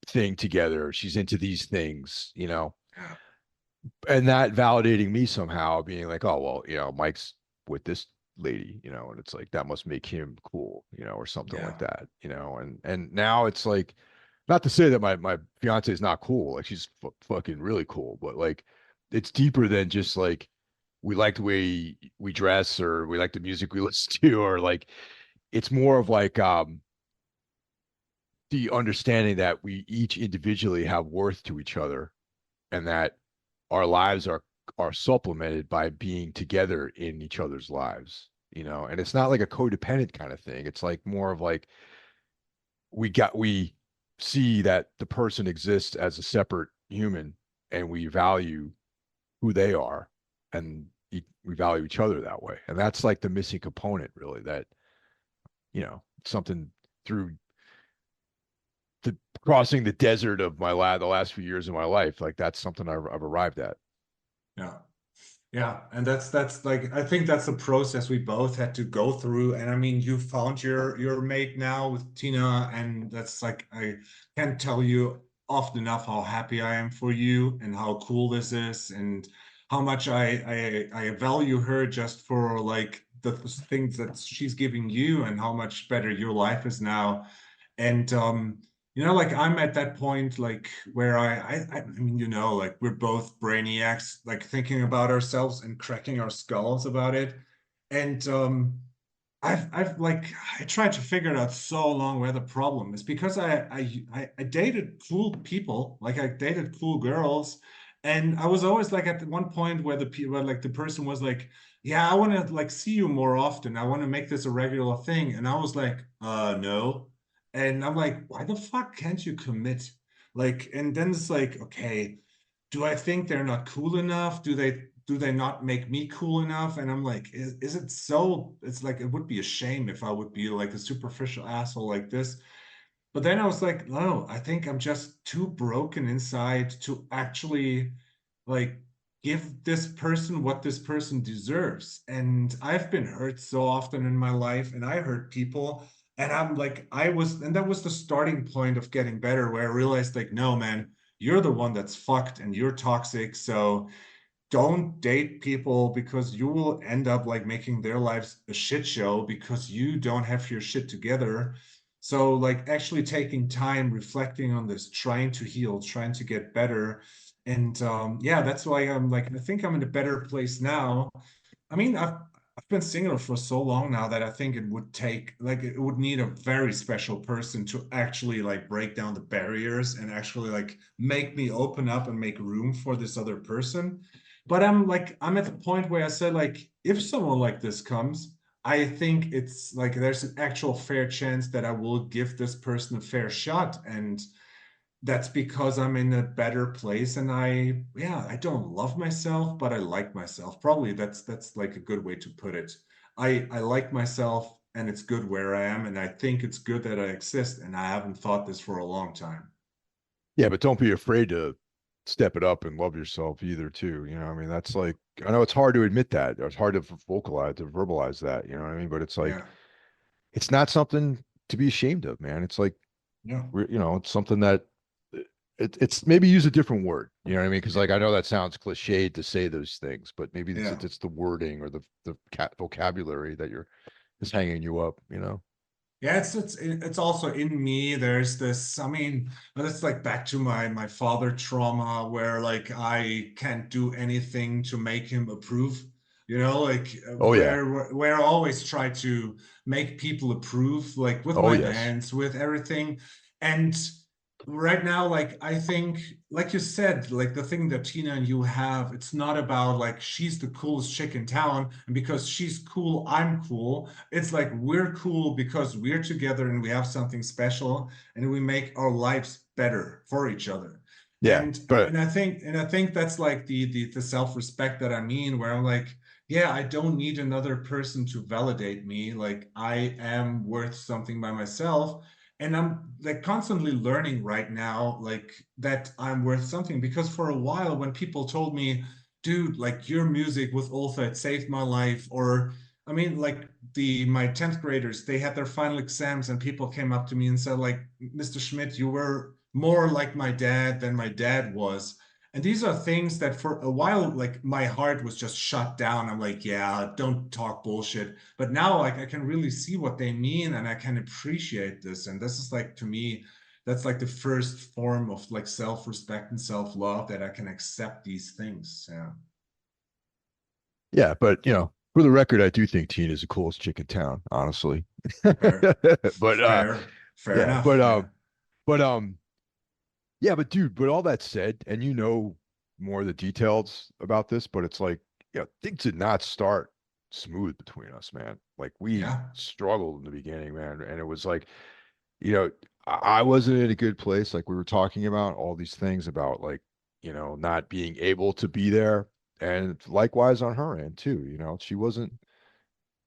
[SPEAKER 1] thing together. She's into these things,
[SPEAKER 2] Yeah.
[SPEAKER 1] and that validating me somehow, being like, oh well, Mike's with this lady, and it's like that must make him cool, or something like
[SPEAKER 2] Yeah.
[SPEAKER 1] that, and now it's like, not to say that my fiance is not cool, like she's fucking really cool, but like it's deeper than just like we like the way we dress or we like the music we listen to, or like it's more of like the understanding that we each individually have worth to each other, and that our lives are supplemented by being together in each other's lives, and it's not like a codependent kind of thing. It's like more of like we see that the person exists as a separate human, and we value who they are, and we value each other that way, and that's like the missing component, really, that something through the crossing the desert of the last few years of my life, like that's something I've arrived at.
[SPEAKER 2] Yeah. Yeah, and that's like I think that's a process we both had to go through. And I mean, you found your mate now with Tina, and that's like I can't tell you often enough how happy I am for you and how cool this is and how much I value her just for like the things that she's giving you and how much better your life is now. And like I'm at that point like where I mean, like we're both brainiacs, like thinking about ourselves and cracking our skulls about it. And I've like I tried to figure it out so long where the problem is because I dated cool people, like I dated cool girls, and I was always like at one point where like the person was like, yeah, I want to like see you more often. I want to make this a regular thing, and I was like, no. And I'm like, why the fuck can't you commit? Like, and then it's like, okay, do I think they're not cool enough? Do they not make me cool enough? And I'm like, is it so? It's like it would be a shame if I would be like a superficial asshole like this. But then I was like, no, I think I'm just too broken inside to actually like give this person what this person deserves. And I've been hurt so often in my life, and I hurt people. And I'm like, and that was the starting point of getting better, where I realized, like, no, man, you're the one that's fucked and you're toxic. So don't date people because you will end up like making their lives a shit show because you don't have your shit together. So like actually taking time, reflecting on this, trying to heal, trying to get better. And yeah, that's why I'm like, I think I'm in a better place now. I mean, I've been single for so long now that I think it would take like it would need a very special person to actually like break down the barriers and actually like make me open up and make room for this other person. But I'm at the point where I said like if someone like this comes, I think it's like there's an actual fair chance that I will give this person a fair shot. And that's because I'm in a better place and yeah, I don't love myself, but I like myself. Probably that's like a good way to put it. I like myself and it's good where I am and I think it's good that I exist and I haven't thought this for a long time.
[SPEAKER 1] Yeah, but don't be afraid to step it up and love yourself either, too. You know, I mean, that's like, I know it's hard to admit that. It's hard to vocalize, to verbalize that, you know what I mean? But it's like,
[SPEAKER 2] Yeah.
[SPEAKER 1] it's not something to be ashamed of, man. It's like,
[SPEAKER 2] Yeah.
[SPEAKER 1] you know, it's something that it's maybe use a different word, you know what I mean? Because like, I know that sounds cliched to say those things, but maybe
[SPEAKER 2] Yeah.
[SPEAKER 1] it's the wording or the vocabulary that you're is hanging you up, you know?
[SPEAKER 2] Yeah, it's also in me. There's this, I mean, it's like back to my father trauma where like I can't do anything to make him approve. You know, like
[SPEAKER 1] Oh, yeah.
[SPEAKER 2] where I always try to make people approve, like with
[SPEAKER 1] Oh,
[SPEAKER 2] my
[SPEAKER 1] yes.
[SPEAKER 2] bands, with everything. And right now, like I think, like you said, like the thing that Tina and you have, it's not about like she's the coolest chick in town, and because she's cool, I'm cool. It's like we're cool because we're together and we have something special and we make our lives better for each other.
[SPEAKER 1] Yeah. But
[SPEAKER 2] And I think that's like the self-respect that I mean, where I'm like, yeah, I don't need another person to validate me. Like I am worth something by myself. And I'm like constantly learning right now, like that I'm worth something because for a while when people told me, dude, like your music with Ulfa, it saved my life, or I mean, like the my 10th graders, they had their final exams and people came up to me and said, like, Mr. Schmidt, you were more like my dad than my dad was. And these are things that for a while, like my heart was just shut down. I'm like, yeah, don't talk bullshit. But now like I can really see what they mean and I can appreciate this. And this is like to me, that's like the first form of like self-respect and self-love that I can accept these things. Yeah.
[SPEAKER 1] yeah, but you know, for the record, I do think Tina is the coolest chick in town, honestly.
[SPEAKER 2] Fair,
[SPEAKER 1] But
[SPEAKER 2] fair
[SPEAKER 1] yeah,
[SPEAKER 2] enough. Yeah.
[SPEAKER 1] but yeah, but dude, but all that said, and you know more of the details about this, but it's like, yeah, things did not start smooth between us, man. Like we
[SPEAKER 2] Yeah.
[SPEAKER 1] struggled in the beginning, man, and it was like, you know, I wasn't in a good place. Like we were talking about all these things about like, you know, not being able to be there, and likewise on her end too. You know, she wasn't.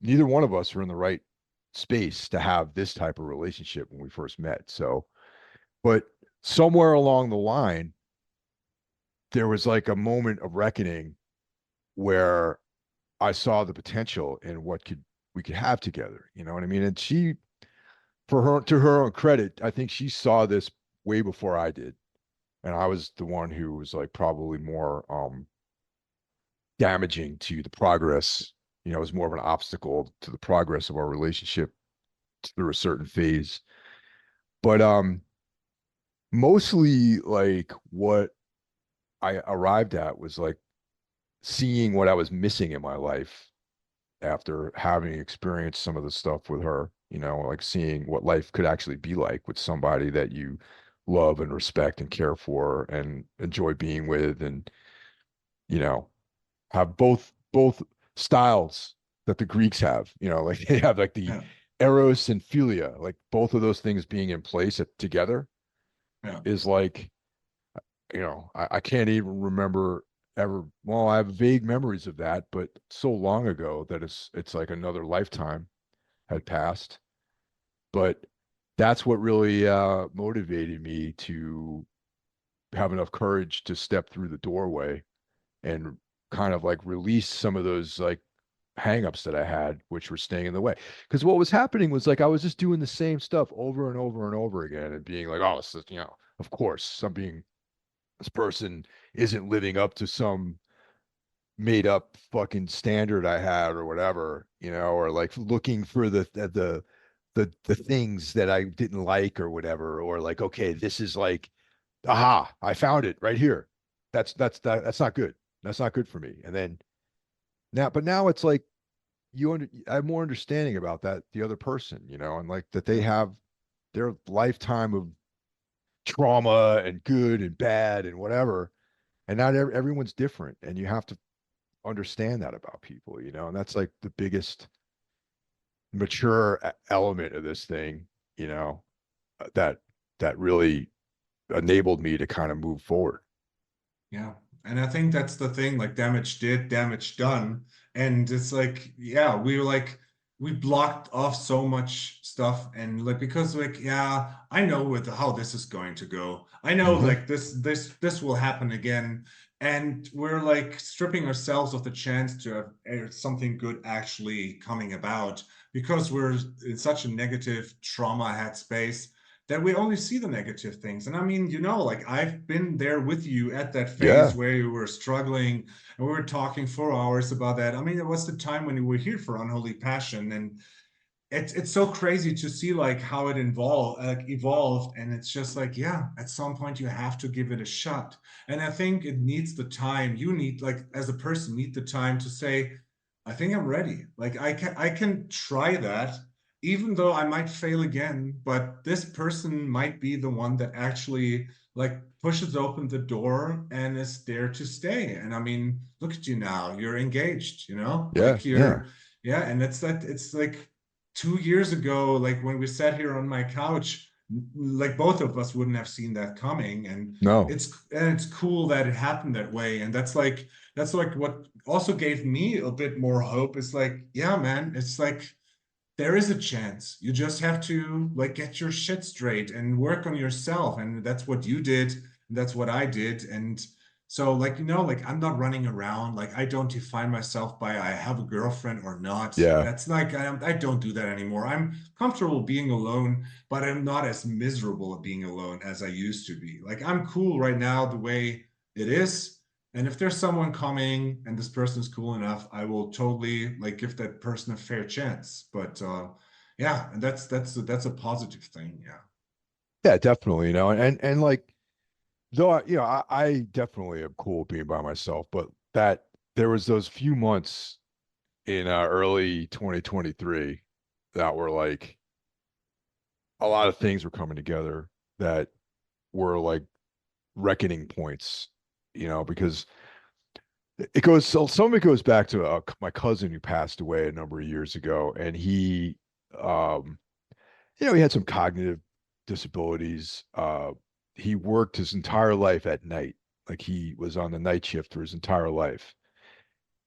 [SPEAKER 1] Neither one of us were in the right space to have this type of relationship when we first met. So, but somewhere along the line there was like a moment of reckoning where I saw the potential in what could we could have together. You know what I mean? And she, for her, to her own credit, I think she saw this way before I did, and I was the one who was like probably more damaging to the progress. You know, it was more of an obstacle to the progress of our relationship through a certain phase. But mostly like what I arrived at was like seeing what I was missing in my life after having experienced some of the stuff with her, you know, like seeing what life could actually be like with somebody that you love and respect and care for and enjoy being with and, you know, have both styles that the Greeks have, you know, like they have like the
[SPEAKER 2] Yeah.
[SPEAKER 1] eros and philia, like both of those things being in place together
[SPEAKER 2] Yeah.
[SPEAKER 1] is like, you know, I can't even remember ever. Well, I have vague memories of that, but so long ago that it's like another lifetime had passed. But that's what really motivated me to have enough courage to step through the doorway and kind of like release some of those like hangups that I had, which were staying in the way. Because what was happening was like I was just doing the same stuff over and over and over again and being like, oh, it's just, you know, of course, I'm being this person isn't living up to some made up fucking standard I had or whatever, you know, or like looking for the the things that I didn't like or whatever, or like, okay, this is like, aha, I found it right here. That's not good. That's not good for me. And then now it's like I have more understanding about that the other person, and like that they
[SPEAKER 2] Yeah.
[SPEAKER 1] have their lifetime of trauma and good and bad and whatever, and not everyone's different, and you have to understand that about people, and that's like the biggest mature element of this thing, you know, that that really enabled me to kind of move forward.
[SPEAKER 2] Yeah. And I think that's the thing, like damage did, damage done. And it's like, yeah, we were like, we blocked off so much stuff. And like, because like, yeah, I know with how this is going to go. I know
[SPEAKER 1] Hmm.
[SPEAKER 2] like this will happen again. And we're like stripping ourselves of the chance to have something good actually coming about because we're in such a negative trauma headspace that we only see the negative things. And I mean, like I've been there with you at that phase
[SPEAKER 1] Yeah,
[SPEAKER 2] where you were struggling and we were talking for hours about that. I mean, it was the time when you were here for Unholy Passion. And it's so crazy to see like how it evolved. And it's just like, yeah, at some point you have to give it a shot. And I think it needs the time. You need, like, as a person, need the time to say, I think I'm ready. Like I can try that, even though I might fail again, but this person might be the one that actually like pushes open the door and is there to stay. And I mean, look at you now. You're engaged,
[SPEAKER 1] yeah,
[SPEAKER 2] like
[SPEAKER 1] yeah,
[SPEAKER 2] yeah, and it's like 2 years ago, like when we sat here on my couch, like both of us wouldn't have seen that coming. And
[SPEAKER 1] no,
[SPEAKER 2] it's cool that it happened that way. And that's like what also gave me a bit more hope. It's like, yeah, man, it's like there is a chance. You just have to like get your shit straight and work on yourself. And that's what you did. And that's what I did. And so, like, like I'm not running around. Like, I don't define myself by I have a girlfriend or not.
[SPEAKER 1] yeah,
[SPEAKER 2] That's like, I don't do that anymore. I'm comfortable being alone, but I'm not as miserable at being alone as I used to be. Like, I'm cool right now the way it is. And if there's someone coming and this person is cool enough, I will totally like give that person a fair chance. But yeah, and that's a positive thing. Yeah.
[SPEAKER 1] yeah, definitely, and like though I definitely am cool being by myself, but that there was those few months in early 2023 that were like a lot of things were coming together that were like reckoning points, because it goes so some of it goes back to my cousin who passed away a number of years ago, and um, he had some cognitive disabilities. He worked his entire life at night, like he was on the night shift for his entire life,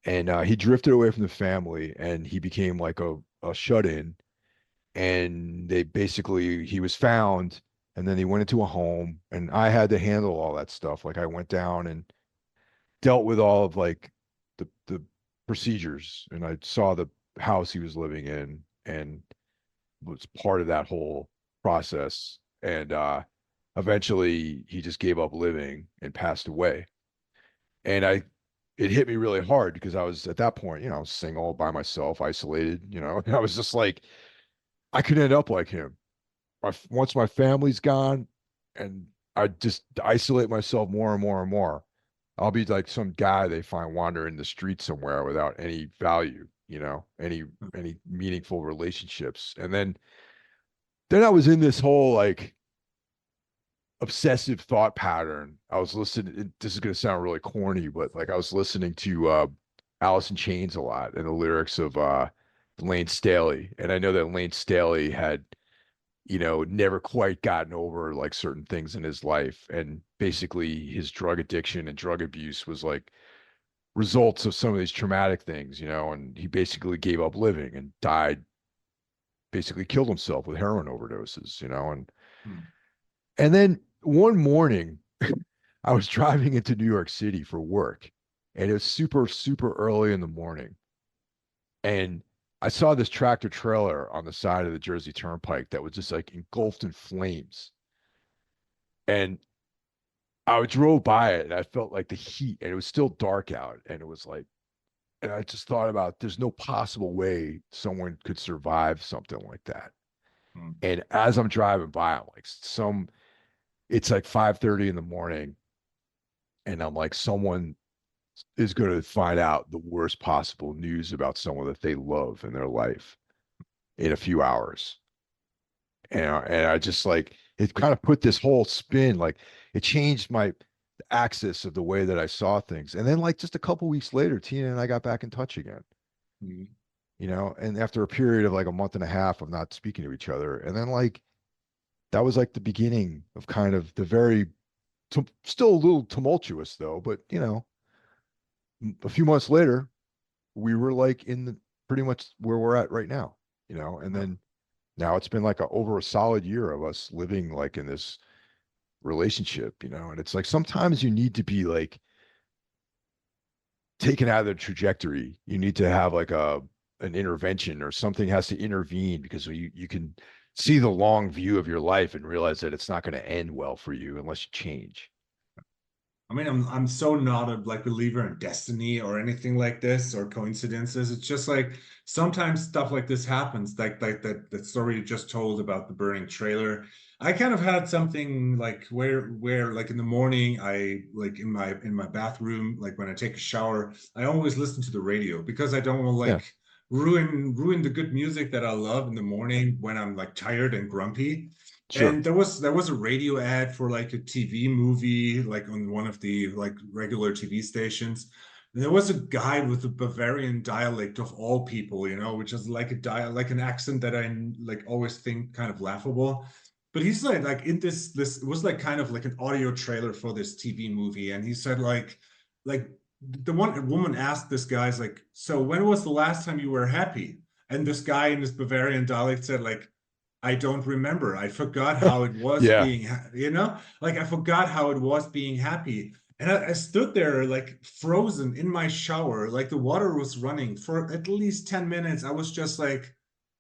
[SPEAKER 1] and he drifted away from the family, and he became like a shut-in. And he was found, and then he went into a home, and I had to handle all that stuff. Like I went down and dealt with all of like the procedures, and I saw the house he was living in and was part of that whole process. And eventually he just gave up living and passed away. And it hit me really hard because I was at that point, single by myself, isolated, and I was just like, I could end up like him. Once my family's gone and I just isolate myself more and more and more, I'll be like some guy they find wandering the street somewhere without any value, any meaningful relationships. And then I was in this whole like obsessive thought pattern. I was listening. This is going to sound really corny, but like I was listening to Alice in Chains a lot and the lyrics of Lane Staley, and I know that Lane Staley had never quite gotten over like certain things in his life, and basically his drug addiction and drug abuse was like results of some of these traumatic things, and he basically gave up living and died, basically killed himself with heroin overdoses,
[SPEAKER 2] Hmm.
[SPEAKER 1] and then one morning I was driving into New York City for work, and it was super, super early in the morning. And I saw this tractor trailer on the side of the Jersey Turnpike that was just like engulfed in flames. And I drove by it and I felt like the heat, and it was still dark out. And it was like, and I just thought about there's no possible way someone could survive something like that.
[SPEAKER 2] Mm.
[SPEAKER 1] And as I'm driving by, I'm like, it's like 5:30 in the morning, and I'm like, someone is going to find out the worst possible news about someone that they love in their life in a few hours. And I just like it kind of put this whole spin, like it changed my axis of the way that I saw things. And then like just a couple weeks later, Tina and I got back in touch again,
[SPEAKER 2] Mm.
[SPEAKER 1] and after a period of like a month and a half of not speaking to each other. And then like that was like the beginning of kind of the very still a little tumultuous though, but a few months later, we were like in the pretty much where we're at right now, and
[SPEAKER 2] Yeah.
[SPEAKER 1] then now it's been like over a solid year of us living like in this relationship, and it's like sometimes you need to be like taken out of the trajectory. You need to have like an intervention or something has to intervene because you can see the long view of your life and realize that it's not going to end well for you unless you change.
[SPEAKER 2] I mean, I'm so not a like believer in destiny or anything like this or coincidences. It's just like sometimes stuff like this happens, like that story you just told about the burning trailer. I kind of had something like where like in the morning I like in my bathroom, like when I take a shower, I always listen to the radio because I don't want to
[SPEAKER 1] Yeah,
[SPEAKER 2] like ruin the good music that I love in the morning when I'm like tired and grumpy.
[SPEAKER 1] sure.
[SPEAKER 2] And there was a radio ad for like a TV movie, like on one of the like regular TV stations. And there was a guy with a Bavarian dialect of all people, which is like like an accent that I like always think kind of laughable. But he's like in this it was like kind of like an audio trailer for this TV movie, and he said like the one woman asked this guy's like, so when was the last time you were happy? And this guy in this Bavarian dialect said like, I don't remember. I forgot how it was
[SPEAKER 1] Yeah.
[SPEAKER 2] being, like I forgot how it was being happy. And I stood there like frozen in my shower, like the water was running for at least 10 minutes. I was just like,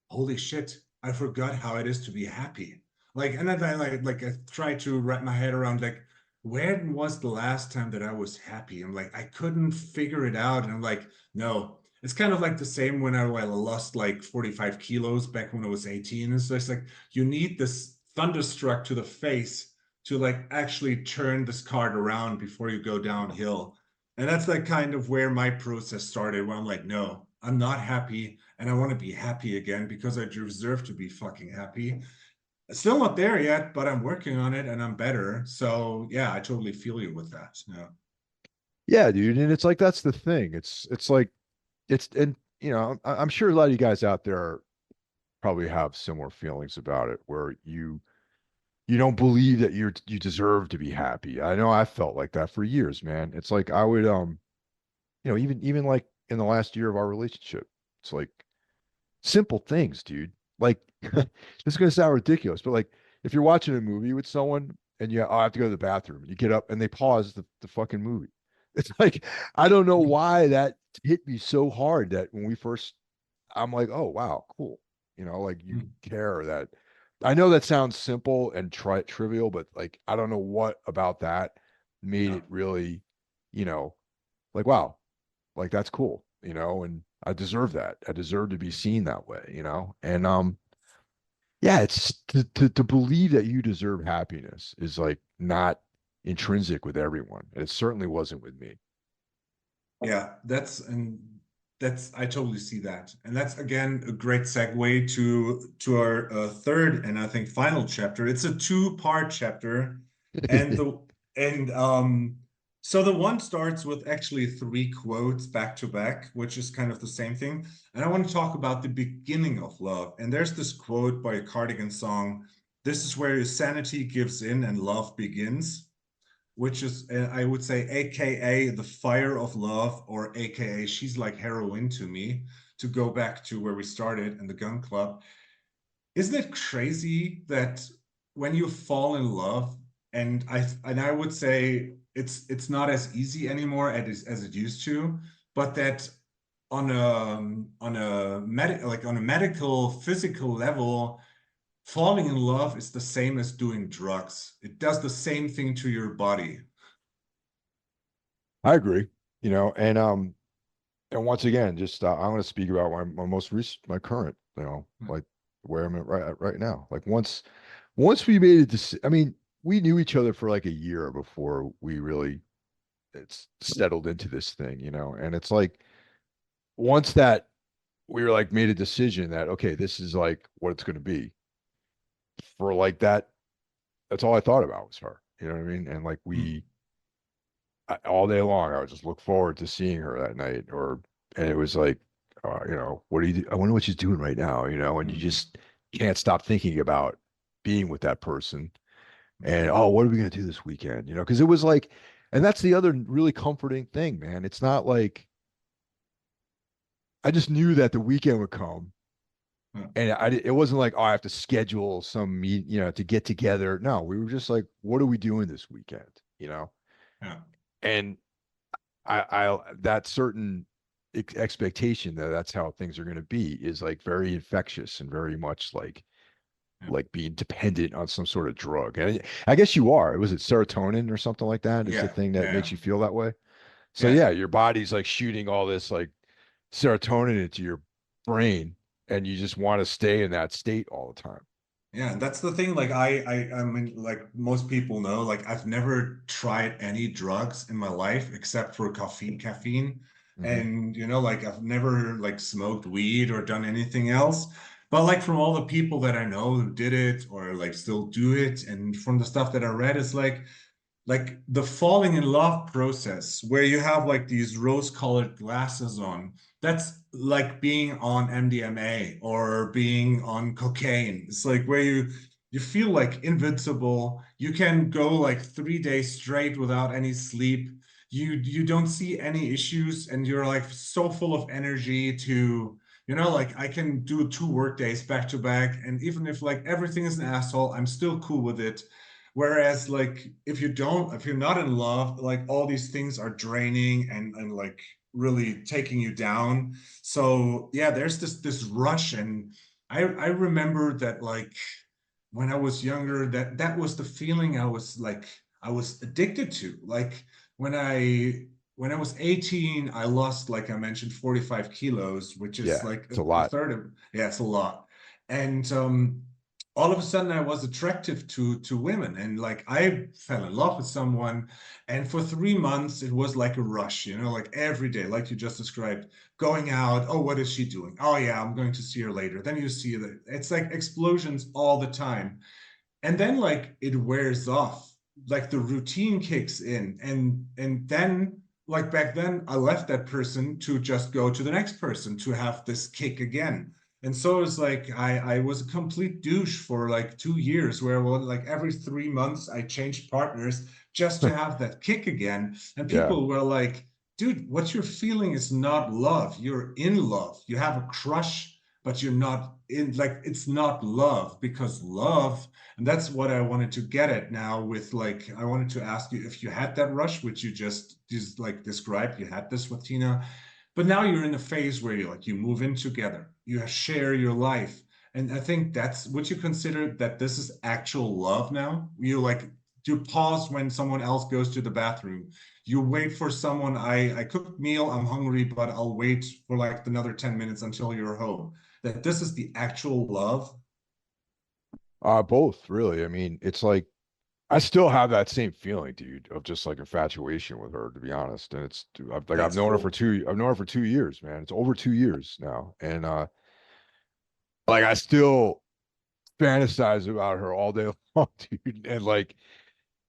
[SPEAKER 2] holy shit, I forgot how it is to be happy. Like, and then I like I tried to wrap my head around like, when was the last time that I was happy? I'm like, I couldn't figure it out. And I'm like, no, it's kind of like the same when I lost like 45 kilos back when I was 18. It's just like you need this thunderstruck to the face to like actually turn this card around before you go downhill. And that's like kind of where my process started, where I'm like, no, I'm not happy and I want to be happy again because I deserve to be fucking happy. Still not there yet, but I'm working on it and I'm better. So yeah, I totally feel you with that. Yeah.
[SPEAKER 1] Yeah, dude. And it's like that's the thing. It's like and I'm sure a lot of you guys out there probably have similar feelings about it where you don't believe that you deserve to be happy. I know I felt like that for years, man. It's like I would even like in the last year of our relationship, it's like simple things, dude. Like this is gonna sound ridiculous, but like if you're watching a movie with someone and I have to go to the bathroom and you get up and they pause the fucking movie. It's like I don't know why that hit me so hard that when we first I'm like, oh wow, cool. Like you care that. I know that sounds simple and trivial, but like I don't know what about that made
[SPEAKER 2] Yeah.
[SPEAKER 1] it really, you know, like wow, like that's cool, and I deserve that. I deserve to be seen that way. And yeah, it's to believe that you deserve happiness is like not intrinsic with everyone. And it certainly wasn't with me.
[SPEAKER 2] Yeah, that's I totally see that. And that's again a great segue to our third and I think final chapter. It's a two-part chapter. And the and so the one starts with actually three quotes back to back, which is kind of the same thing. And I want to talk about the beginning of love. And there's this quote by a Cardigan song. This is where your sanity gives in and love begins, which is, I would say, AKA the fire of love, or AKA she's like heroin to me, to go back to where we started in the gun club. Isn't it crazy that when you fall in love, and I would say it's not as easy anymore as it used to, but that on a medical physical level, falling in love is the same as doing drugs. It does the same thing to your body.
[SPEAKER 1] I agree, and once again, just I'm going to speak about my most recent, my current, like where I'm at right now. Like once we made it, I mean, we knew each other for like a year before we really it's settled into this thing, you know. And it's like once that we were like made a decision that okay, this is like what it's going to be for like that. That's all I thought about was her. You know what I mean? And like
[SPEAKER 2] Mm,
[SPEAKER 1] all day long, I would just look forward to seeing her that night. And it was like, you know, what do you do? I wonder what she's doing right now, you know, and you
[SPEAKER 2] mm,
[SPEAKER 1] just can't stop thinking about being with that person.
[SPEAKER 2] mm.
[SPEAKER 1] And oh, what are we going to do this weekend? You know, because it was like, and that's the other really comforting thing, man. It's not like I just knew that the weekend would come.
[SPEAKER 2] Yeah,
[SPEAKER 1] And it wasn't like, oh, I have to schedule some meet, you know, to get together. No, we were just like, what are we doing this weekend? You know,
[SPEAKER 2] yeah,
[SPEAKER 1] and I that certain expectation that that's how things are going to be is like very infectious and very much
[SPEAKER 2] yeah.
[SPEAKER 1] like being dependent on some sort of drug. And I guess you are. Was it serotonin or something like that? Is the
[SPEAKER 2] Yeah,
[SPEAKER 1] thing that
[SPEAKER 2] yeah,
[SPEAKER 1] makes you feel that way? So
[SPEAKER 2] yeah.
[SPEAKER 1] yeah, your body's like shooting all this like serotonin into your brain, and you just want to stay in that state all the time.
[SPEAKER 2] Yeah, and that's the thing. Like I mean, like most people know, like I've never tried any drugs in my life except for caffeine.
[SPEAKER 1] Hmm.
[SPEAKER 2] And like I've never like smoked weed or done anything else. But like from all the people that I know who did it or like still do it, and from the stuff that I read, it's like the falling in love process where you have like these rose-colored glasses on. That's like being on MDMA or being on cocaine. It's like where you feel like invincible. You can go like 3 days straight without any sleep. You don't see any issues, and you're like so full of energy to like I can do 2 work days back to back, and even if like everything is an asshole, I'm still cool with it. Whereas like if you're not in love, like all these things are draining and like really taking you down. So yeah, there's this rush. And I remember that like when I was younger, that was the feeling I was addicted to. Like when I was 18, I lost, like I mentioned, 45 kilos, which is
[SPEAKER 1] Yeah,
[SPEAKER 2] like
[SPEAKER 1] it's a
[SPEAKER 2] a
[SPEAKER 1] lot.
[SPEAKER 2] third of, yeah, it's a lot. And all of a sudden I was attractive to women, and like I fell in love with someone, and for 3 months it was like a rush, like every day, like you just described, going out. Oh, what is she doing? Oh yeah, I'm going to see her later. Then you see that it's like explosions all the time. And then like it wears off, like the routine kicks in, and then like back then I left that person to just go to the next person to have this kick again. And so it's like I was a complete douche for like 2 years, where well, like every 3 months I changed partners just to have that kick again. And
[SPEAKER 1] Yeah.
[SPEAKER 2] people were like, dude, what you're feeling is not love. You're in love. You have a crush, but you're not in, like, it's not love. Because love, and that's what I wanted to get at now with, like, I wanted to ask you if you had that rush, which you just like described, you had this with Tina, but now you're in a phase where you move in together, you share your life. And I think that's, would you consider that this is actual love now? You like, you pause when someone else goes to the bathroom. You wait for someone. I cooked meal, I'm hungry, but I'll wait for like another 10 minutes until you're home. That this is the actual love.
[SPEAKER 1] Both really. I mean, it's like I still have that same feeling, dude, of just like infatuation with her, to be honest. And it's like
[SPEAKER 2] That's cool.
[SPEAKER 1] I've known her for 2 years, man. It's over 2 years now. And like I still fantasize about her all day long, dude. And like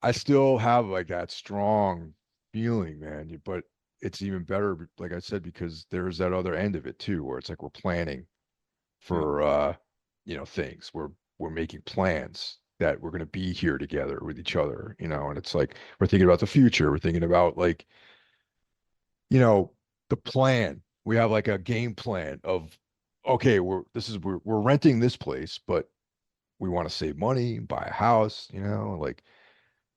[SPEAKER 1] I still have like that strong feeling, man. But it's even better, like I said, because there's that other end of it too, where it's like we're planning
[SPEAKER 2] Yeah.
[SPEAKER 1] for you know, things. We're making plans that we're gonna be here together with each other, you know, and it's like we're thinking about the future. We're thinking about like, you know, the plan. We have like a game plan of okay, we're renting this place, but we want to save money, buy a house, you know, like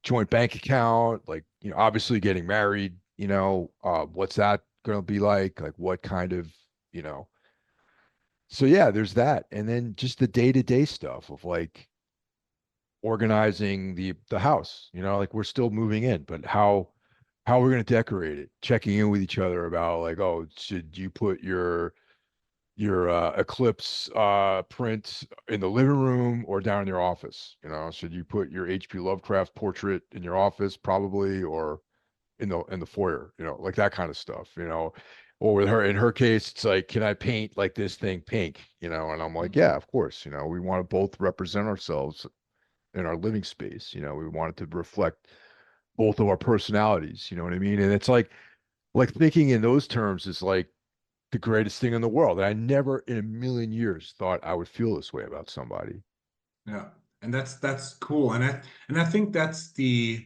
[SPEAKER 1] joint bank account, like, you know, obviously getting married, you know, what's that gonna be like? Like what kind of, you know, so yeah, there's that. And then just the day-to-day stuff of like organizing the house, you know, like we're still moving in, but how we're going to decorate it, checking in with each other about like, oh, should you put your your eclipse print in the living room or down in your office? You know, should you put your HP Lovecraft portrait in your office probably, or in the foyer, you know, like that kind of stuff, you know. Or with her, in her case, it's like, can I paint like this thing pink? You know, and I'm like,
[SPEAKER 2] Mm.
[SPEAKER 1] yeah, of course. You know, we want to both represent ourselves in our living space. You know, we want it to reflect both of our personalities. You know what I mean? And it's like thinking in those terms is like the greatest thing in the world. And I never in a million years thought I would feel this way about somebody.
[SPEAKER 2] Yeah. And that's cool. And I think that's the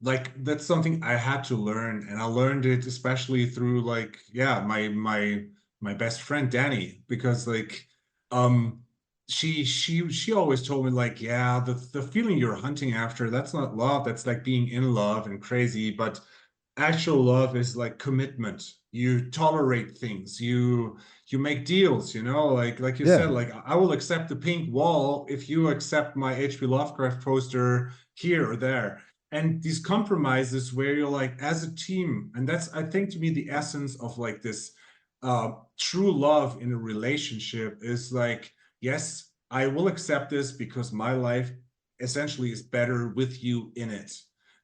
[SPEAKER 2] like that's something I had to learn. And I learned it especially through like, yeah, my best friend Danny, because like um she always told me like, yeah, the feeling you're hunting after, that's not love, that's like being in love and crazy, but actual love is like commitment. You tolerate things. You make deals, you know, like you
[SPEAKER 1] Yeah,
[SPEAKER 2] said, like I will accept the pink wall if you accept my HP Lovecraft poster here or there. And these compromises where you're like as a team, and that's I think to me the essence of like this true love in a relationship is like, yes, I will accept this because my life essentially is better with you in it.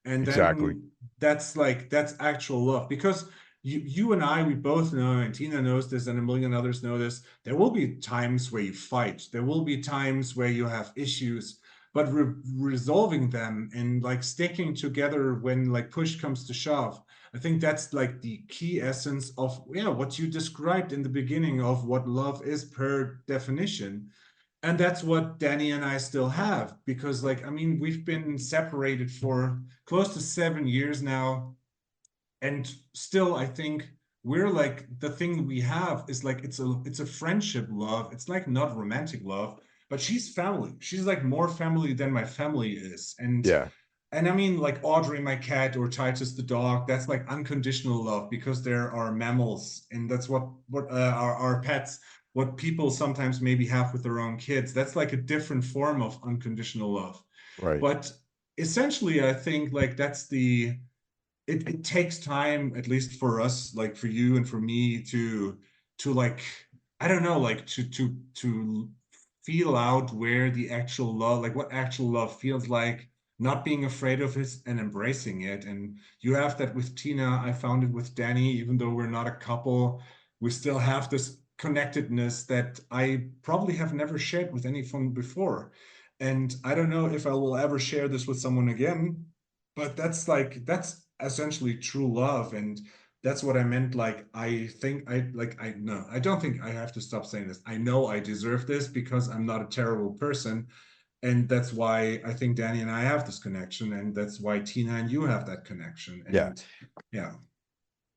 [SPEAKER 2] And
[SPEAKER 1] exactly.
[SPEAKER 2] then that's actual love because you and I we both know, and Tina knows this and a million others know this, there will be times where you fight, there will be times where you have issues, but resolving them and like sticking together when like push comes to shove, I think that's like the key essence of, yeah, what you described in the beginning of what love is per definition. And that's what Danny and I still have because, like, I mean, we've been separated for close to 7 years now. And still, I think we're like the thing we have is like it's a friendship love. It's like not romantic love, but she's family. She's like more family than my family is.
[SPEAKER 1] Yeah,
[SPEAKER 2] And I mean, like Audrey, my cat, or Titus, the dog, that's like unconditional love because there are mammals, and that's what our pets, what people sometimes maybe have with their own kids. That's like a different form of unconditional love.
[SPEAKER 1] right.
[SPEAKER 2] But essentially, I think like that's the it takes time, at least for us, like for you and for me, to like I don't know, like to feel out where the actual love, like what actual love feels like, not being afraid of it and embracing it. And you have that with Tina. I found it with Danny, even though we're not a couple, we still have this connectedness that I probably have never shared with anyone before. And I don't know if I will ever share this with someone again, but that's essentially true love. And that's what I meant. Like I think I like I know I don't think I have to stop saying this. I know I deserve this because I'm not a terrible person. And that's why I think Danny and I have this connection, and that's why Tina and you have that connection.
[SPEAKER 1] Yeah.
[SPEAKER 2] And yeah.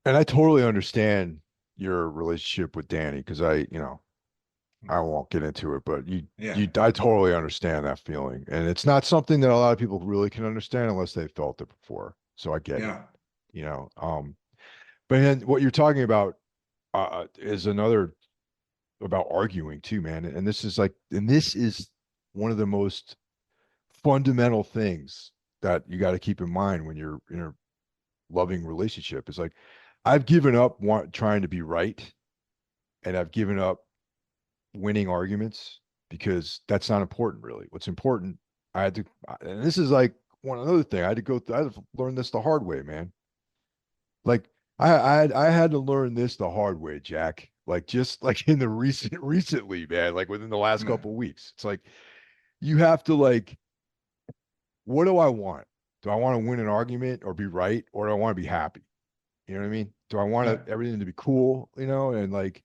[SPEAKER 1] And I totally understand your relationship with Danny because I won't get into it, but
[SPEAKER 2] Yeah.
[SPEAKER 1] I totally understand that feeling. And it's not something that a lot of people really can understand unless they felt it before. So I get it,
[SPEAKER 2] Yeah.
[SPEAKER 1] you know. But then what you're talking about is another about arguing too, man. And this is one of the most fundamental things that you got to keep in mind when you're in a loving relationship. Is like I've given up trying to be right, and I've given up winning arguments because that's not important really. What's important, I had to, and this is like one another thing. I had to learn this the hard way, man. Like I had to learn this the hard way, Jack. Like just like in the recently, man, like within the last
[SPEAKER 2] Yeah.
[SPEAKER 1] couple of weeks. It's like you have to like, what do I want? Do I want to win an argument or be right, or do I want to be happy? You know what I mean? Do I want
[SPEAKER 2] Yeah.
[SPEAKER 1] everything to be cool, you know, and like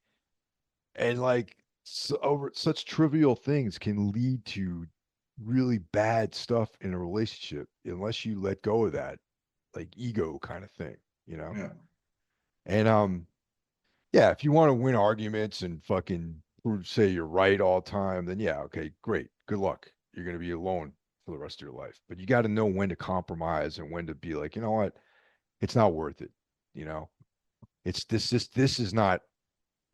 [SPEAKER 1] over such trivial things can lead to really bad stuff in a relationship unless you let go of that like ego kind of thing, you know.
[SPEAKER 2] Yeah.
[SPEAKER 1] And yeah, if you want to win arguments and fucking say you're right all the time, then yeah, okay, great, good luck, you're going to be alone for the rest of your life. But you got to know when to compromise and when to be like, you know what, it's not worth it, you know. It's this is not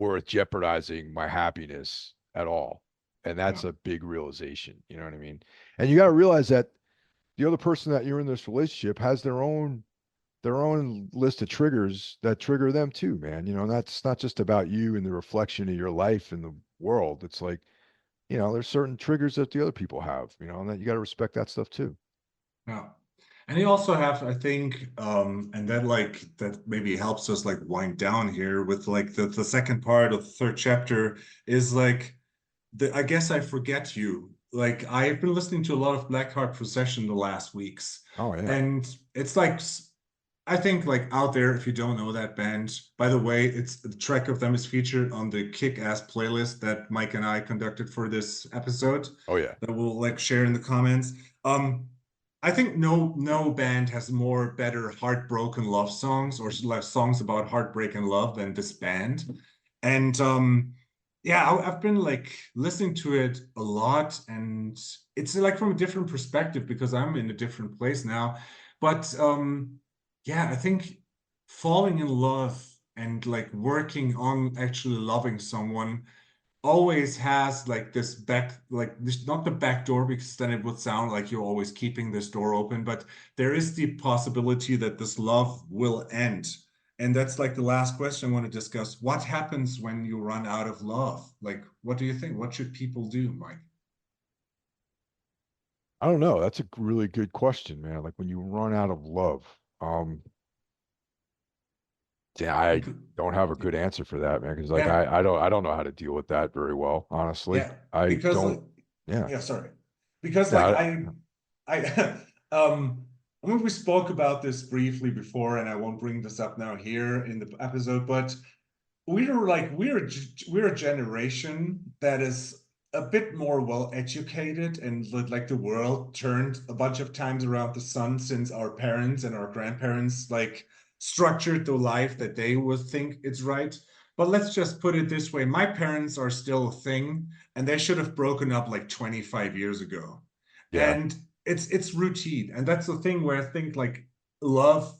[SPEAKER 1] worth jeopardizing my happiness at all. And
[SPEAKER 2] Yeah.
[SPEAKER 1] that's a big realization. You know what I mean? And you got to realize that the other person that you're in this relationship has their own their own list of triggers that trigger them too, man. And that's not just about you and the reflection of your life in the world. It's like, there's certain triggers that the other people have, and that you got to respect that stuff too.
[SPEAKER 2] Yeah. And you also have, I think, and that maybe helps us like wind down here with like the second part of the third chapter is like I guess I forget you. Like I've been listening to a lot of Black Heart Procession the last weeks,
[SPEAKER 1] Oh yeah.
[SPEAKER 2] and it's like I think like out there, if you don't know that band, by the way, it's the track of them is featured on the Kick-Ass playlist that Mike and I conducted for this episode
[SPEAKER 1] Oh yeah.
[SPEAKER 2] that we'll like share in the comments. I think no band has more better heartbroken love songs or like songs about heartbreak and love than this band. And yeah, I've been like listening to it a lot, and it's like from a different perspective because I'm in a different place now. But yeah, I think falling in love and like working on actually loving someone always has like this back, like this, not the back door, because then it would sound like you're always keeping this door open, but there is the possibility that this love will end. And that's like the last question I want to discuss. What happens when you run out of love? Like, what do you think? What should people do, Mike?
[SPEAKER 1] I don't know. That's a really good question, man. Like when you run out of love. Yeah, I
[SPEAKER 2] Because,
[SPEAKER 1] don't have a good answer for that, man, because like
[SPEAKER 2] yeah,
[SPEAKER 1] I don't know how to deal with that very well, honestly.
[SPEAKER 2] yeah,
[SPEAKER 1] I
[SPEAKER 2] because like,
[SPEAKER 1] don't, yeah.
[SPEAKER 2] yeah, sorry. Because like
[SPEAKER 1] Yeah,
[SPEAKER 2] I I mean we spoke about this briefly before, and I won't bring this up now here in the episode, but we're a generation that is a bit more well educated, and like the world turned a bunch of times around the sun since our parents and our grandparents like structured the life that they would think is right. But let's just put it this way, my parents are still a thing, and they should have broken up like 25 years ago.
[SPEAKER 1] yeah.
[SPEAKER 2] And it's routine, and that's the thing where I think like love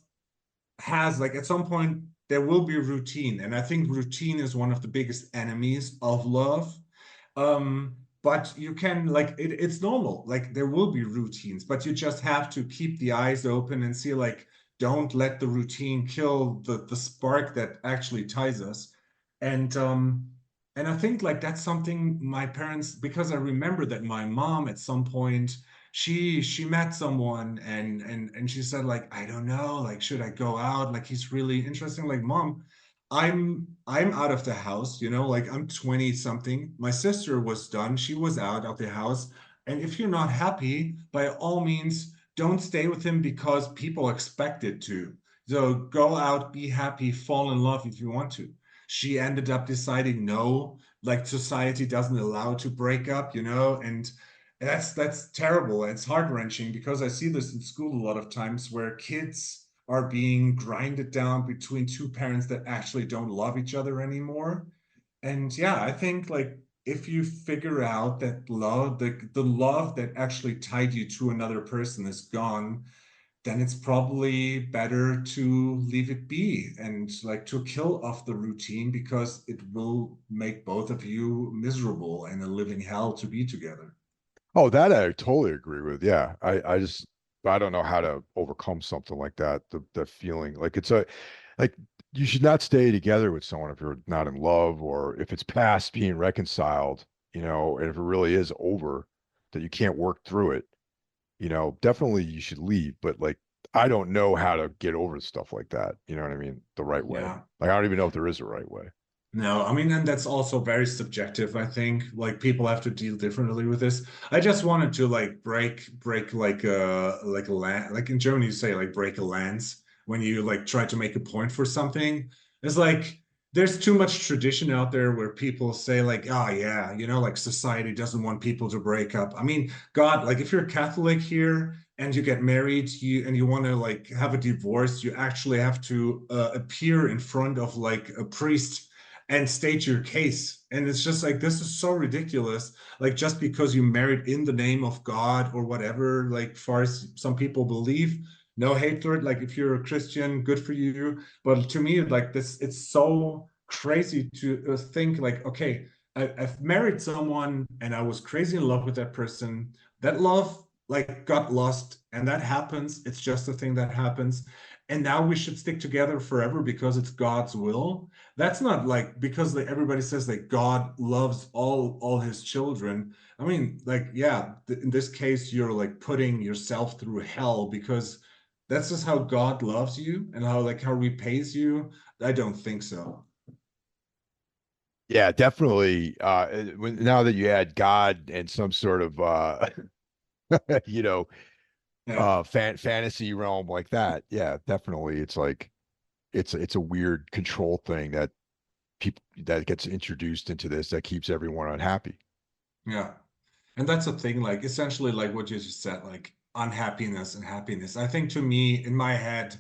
[SPEAKER 2] has like at some point there will be routine, and I think routine is one of the biggest enemies of love. But you can like it's normal, like there will be routines, but you just have to keep the eyes open and see like don't let the routine kill the spark that actually ties us. And I think like that's something my parents, because I remember that my mom at some point she met someone, and she said like I don't know, like should I go out, like he's really interesting. Like mom, I'm out of the house, like I'm 20 something, my sister was done, she was out of the house, and if you're not happy, by all means don't stay with him because people expect it to. So go out, be happy, fall in love if you want to. She ended up deciding no, like society doesn't allow to break up, and that's terrible. It's heart-wrenching because I see this in school a lot of times where kids are being grinded down between two parents that actually don't love each other anymore. And yeah, I think like if you figure out that love, the love that actually tied you to another person is gone, then it's probably better to leave it be and like to kill off the routine because it will make both of you miserable and a living hell to be together.
[SPEAKER 1] Oh, that I totally agree with. Yeah. I don't know how to overcome something like that. The feeling like like you should not stay together with someone if you're not in love or if it's past being reconciled, and if it really is over that you can't work through it, definitely you should leave. But like, I don't know how to get over stuff like that. You know what I mean? The right way.
[SPEAKER 2] Yeah.
[SPEAKER 1] Like, I don't even know if there is a right way.
[SPEAKER 2] No, I mean, and that's also very subjective, I think. Like people have to deal differently with this. I just wanted to like break like a land, like in Germany you say like break a lance when you like try to make a point for something. It's like there's too much tradition out there where people say like, oh yeah, like society doesn't want people to break up. I mean, God, like if you're Catholic here and you get married, you want to like have a divorce, you actually have to appear in front of like a priest and state your case. And it's just like, this is so ridiculous. Like, just because you married in the name of God or whatever, like, far as some people believe, no hatred. Like, if you're a Christian, good for you. But to me, like, this, it's so crazy to think, like, okay, I've married someone and I was crazy in love with that person. That love, like, got lost. And that happens. It's just a thing that happens. and now we should stick together forever because it's God's will. That's not like because like everybody says that God loves all his children. I mean, like, yeah, in this case, you're like putting yourself through hell because that's just how God loves you and how repays you. I don't think so.
[SPEAKER 1] Yeah, definitely. Now that you add God and some sort of you know,
[SPEAKER 2] Yeah.
[SPEAKER 1] fantasy realm like that, yeah, definitely. It's like it's a weird control thing that people that gets introduced into this that keeps everyone unhappy.
[SPEAKER 2] Yeah. And that's the thing, like essentially like what you just said, like unhappiness and happiness. I think to me, in my head,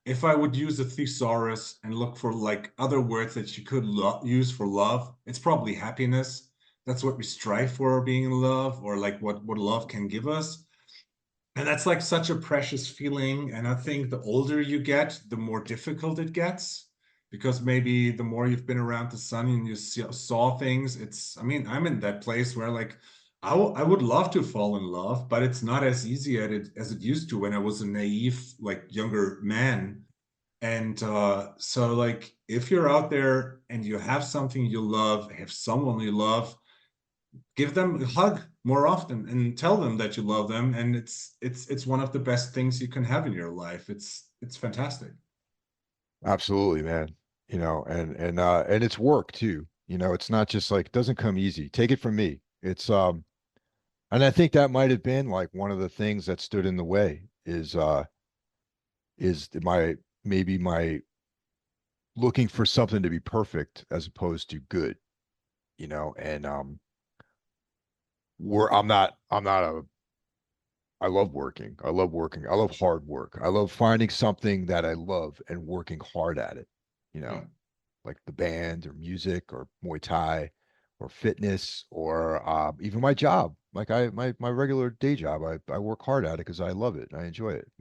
[SPEAKER 2] if I would use a thesaurus and look for like other words that you could use for love, it's probably happiness. That's what we strive for being in love, or like what love can give us. And that's like such a precious feeling. And I think the older you get, the more difficult it gets. Because maybe the more you've been around the sun and you saw things, I mean, I'm in that place where like I would love to fall in love, but it's not as easy as it used to when I was a naive, like younger man. And so like if you're out there and you have something you love, have someone you love, give them a hug more often and tell them that you love them, and it's one of the best things you can have in your life. It's fantastic.
[SPEAKER 1] Absolutely, man. And it's work too. It's not just like it doesn't come easy. Take it from me. And I think that might have been like one of the things that stood in the way is my maybe my looking for something to be perfect as opposed to good, and where I'm not a I love working. I love working. I love hard work. I love finding something that I love and working hard at it, you
[SPEAKER 2] Yeah,
[SPEAKER 1] know, like the band or music or Muay Thai or fitness or even my job. Like my regular day job, I work hard at it because I love it and I enjoy it.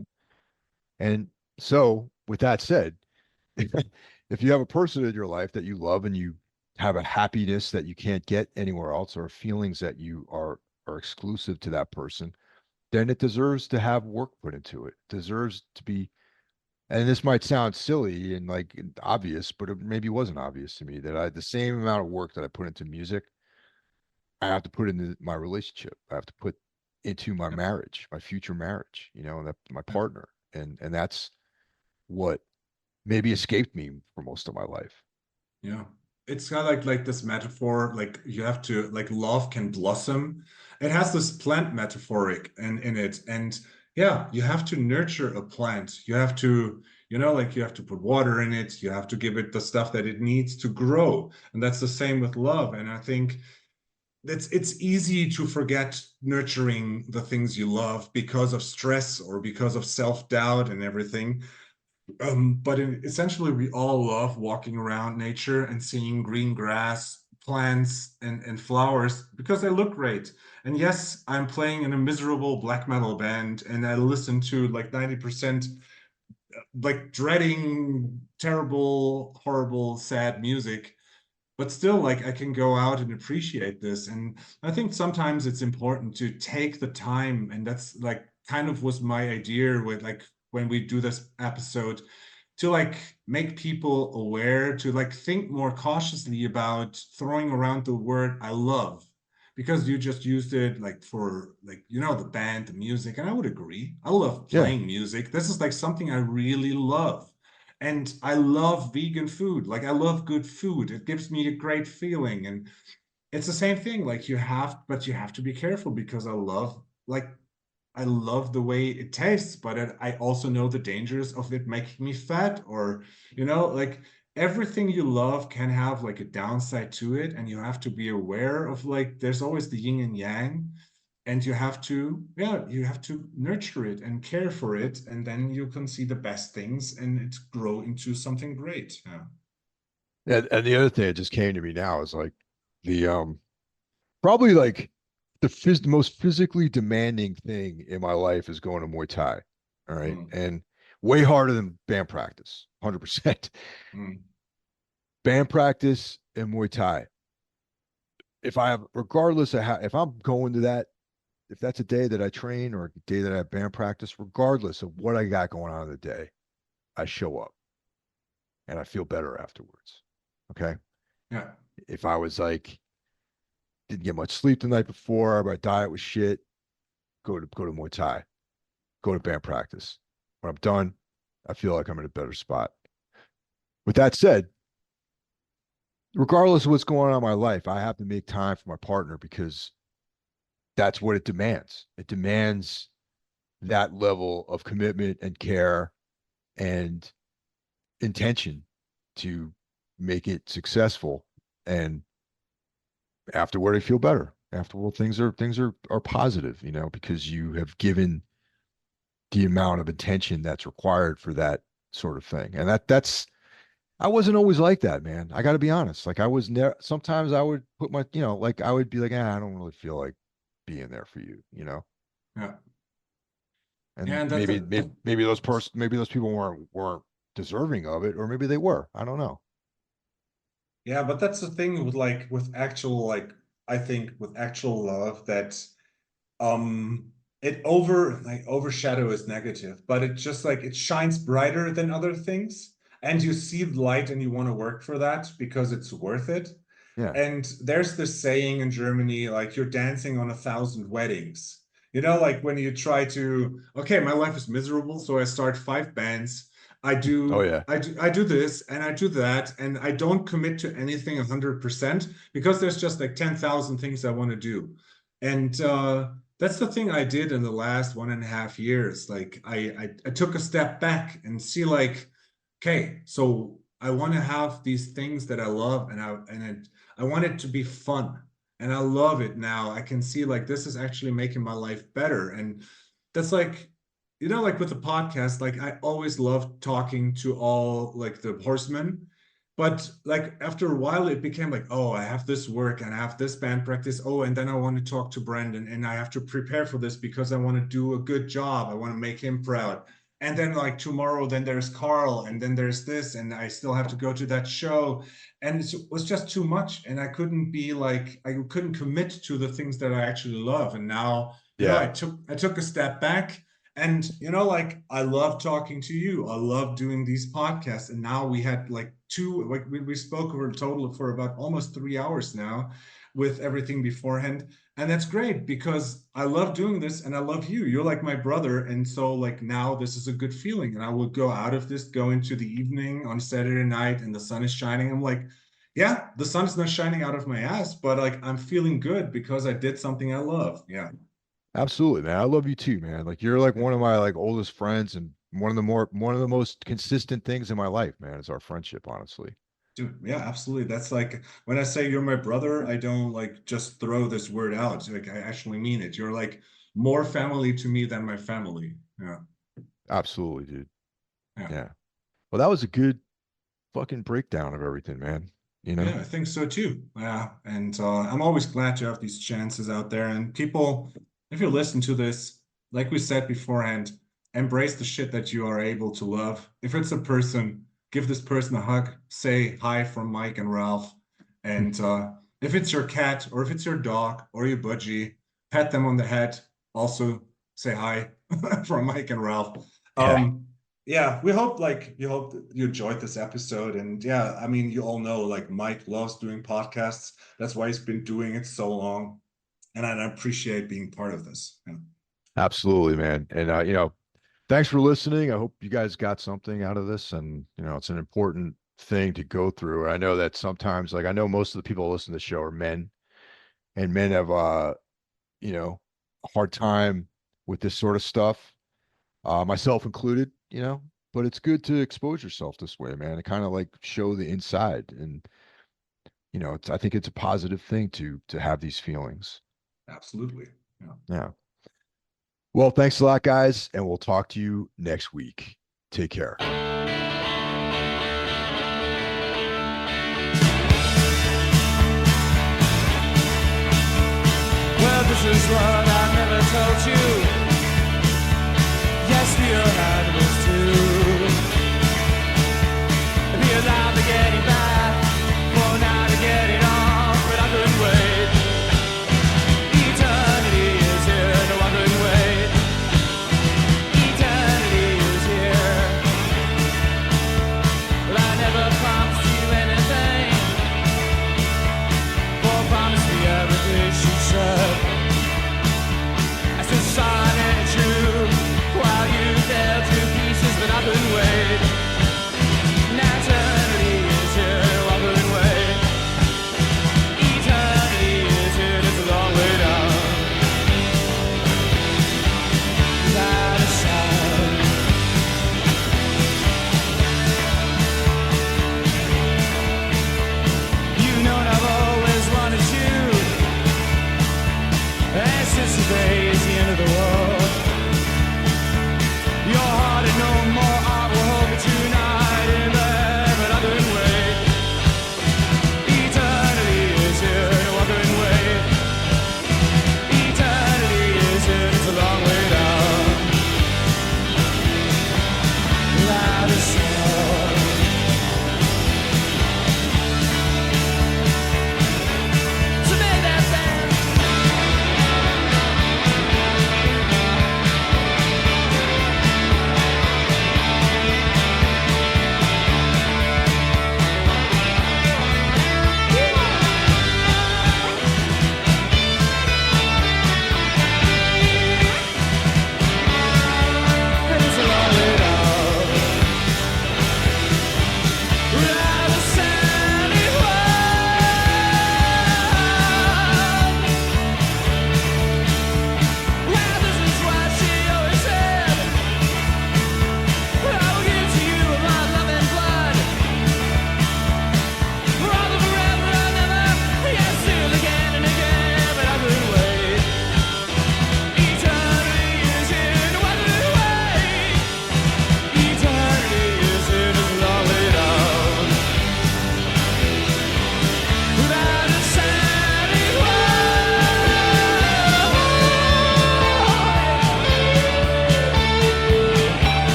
[SPEAKER 1] And so, with that said, if you have a person in your life that you love and you have a happiness that you can't get anywhere else or feelings that you are exclusive to that person, then it deserves to have work put into it. It deserves to be, and this might sound silly and like obvious, but it maybe wasn't obvious to me that the same amount of work that I put into music, I have to put into my relationship. I have to put into my
[SPEAKER 2] yeah,
[SPEAKER 1] marriage, my future marriage, and that my
[SPEAKER 2] yeah,
[SPEAKER 1] partner. And that's what maybe escaped me for most of my life.
[SPEAKER 2] yeah. It's kind of like this metaphor, like you have to like love can blossom. It has this plant metaphoric and in it. And yeah, you have to nurture a plant. You have to, like you have to put water in it. You have to give it the stuff that it needs to grow. And that's the same with love. And I think it's easy to forget nurturing the things you love because of stress or because of self-doubt and everything. Essentially, we all love walking around nature and seeing green grass, plants, and flowers because they look great. And yes, I'm playing in a miserable black metal band, and I listen to like 90% like dreading, terrible, horrible, sad music, but still like I can go out and appreciate this. And I think sometimes it's important to take the time, and that's like kind of was my idea with like when we do this episode, to like make people aware, to like think more cautiously about throwing around the word I love, because you just used it like for like the band, the music, and I would agree. I love
[SPEAKER 1] Yeah.
[SPEAKER 2] playing music. This is like something I really love. And I love vegan food. Like I love good food. It gives me a great feeling. And it's the same thing. Like but you have to be careful because I love the way it tastes, but I also know the dangers of it making me fat, or, like everything you love can have like a downside to it. And you have to be aware of like, there's always the yin and yang. And you have to nurture it and care for it. And then you can see the best things and it grow into something great. Yeah.
[SPEAKER 1] And the other thing that just came to me now is like the probably like the most physically demanding thing in my life is going to Muay Thai. All right.
[SPEAKER 2] Mm,
[SPEAKER 1] And way harder than band practice, 100%.
[SPEAKER 2] mm,
[SPEAKER 1] Band practice and Muay Thai. If I have, regardless of how, if I'm going to that, if that's a day that I train or a day that I have band practice, regardless of what I got going on in the day, I show up and I feel better afterwards. Okay.
[SPEAKER 2] Yeah.
[SPEAKER 1] If I was like, didn't get much sleep the night before, my diet was shit, go to Muay Thai, go to band practice. When I'm done, I feel like I'm in a better spot. With that said, regardless of what's going on in my life, I have to make time for my partner because that's what it demands. It demands that level of commitment and care and intention to make it successful. And afterward, I feel better. Afterward, things are positive, because you have given the amount of attention that's required for that sort of thing. And that's I wasn't always like that, man. I got to be honest. Like I was never. Sometimes I would put my, like I would be like, I don't really feel like being there for you.
[SPEAKER 2] Yeah.
[SPEAKER 1] And
[SPEAKER 2] And
[SPEAKER 1] maybe maybe those people weren't deserving of it, or maybe they were. I don't know.
[SPEAKER 2] yeah, but that's the thing with with actual I think with actual love that um it overshadow is negative, but it just it shines brighter than other things, and you see the light and you want to work for that because it's worth it.
[SPEAKER 1] Yeah.
[SPEAKER 2] And there's this saying in Germany, like you're dancing on 1,000 weddings. Like when you try to, okay, my life is miserable, so I start 5 bands.
[SPEAKER 1] Oh yeah.
[SPEAKER 2] I do this and I do that, and I don't commit to anything 100% because there's just 10,000 things I want to do. And that's the thing I did in the last 1.5 years. I took a step back and see okay, so I want to have these things that I love, and I want it to be fun, and I love it now. I can see this is actually making my life better, and that's with the podcast. I always loved talking to all the horsemen, but after a while, it became oh, I have this work and I have this band practice. Oh, and then I want to talk to Brandon, and I have to prepare for this because I want to do a good job. I want to make him proud. And then tomorrow, then there's Carl, and then there's this, and I still have to go to that show. And it was just too much. And I couldn't I couldn't commit to the things that I actually love. And now,
[SPEAKER 1] Yeah.
[SPEAKER 2] I took a step back, and I love talking to you. I love doing these podcasts. And now we had two, we spoke over a total for about almost 3 hours now with everything beforehand. And that's great because I love doing this and I love you. You're like my brother. And so now this is a good feeling. And I will go out of this, go into the evening on Saturday night, and the sun is shining. I'm yeah, the sun is not shining out of my ass, but I'm feeling good because I did something I love. Yeah.
[SPEAKER 1] Absolutely, man. I love you too, man. Like you're like one of my oldest friends and one of the most consistent things in my life, man, is our friendship, honestly.
[SPEAKER 2] Dude, yeah, absolutely. That's when I say you're my brother, I don't just throw this word out. I actually mean it. You're more family to me than my family. Yeah.
[SPEAKER 1] Absolutely, dude.
[SPEAKER 2] Yeah.
[SPEAKER 1] Yeah. Well, that was a good fucking breakdown of everything, man. You know?
[SPEAKER 2] Yeah, I think so too. Yeah. And I'm always glad to have these chances out there. And people, if you're listening to this, like we said beforehand, embrace the shit that you are able to love. If it's a person, give this person a hug, say hi from Mike and Ralph. And if it's your cat or if it's your dog or your budgie, pat them on the head. Also say hi from Mike and Ralph.
[SPEAKER 1] Yeah.
[SPEAKER 2] Yeah, we hope you hope that you enjoyed this episode. And yeah, I mean, you all know Mike loves doing podcasts. That's why he's been doing it so long. And I appreciate being part of this. Yeah.
[SPEAKER 1] Absolutely, man. And thanks for listening. I hope you guys got something out of this. And it's an important thing to go through. I know that sometimes, I know most of the people who listen to the show are men, and men have a hard time with this sort of stuff, myself included, but it's good to expose yourself this way, man, and kind of show the inside. And I think it's a positive thing to have these feelings.
[SPEAKER 2] Absolutely. Yeah.
[SPEAKER 1] Yeah. Well, thanks a lot, guys, and we'll talk to you next week. Take care.
[SPEAKER 3] Well, this is what I never told you. Yes, we are animals too. Be allowed to get back.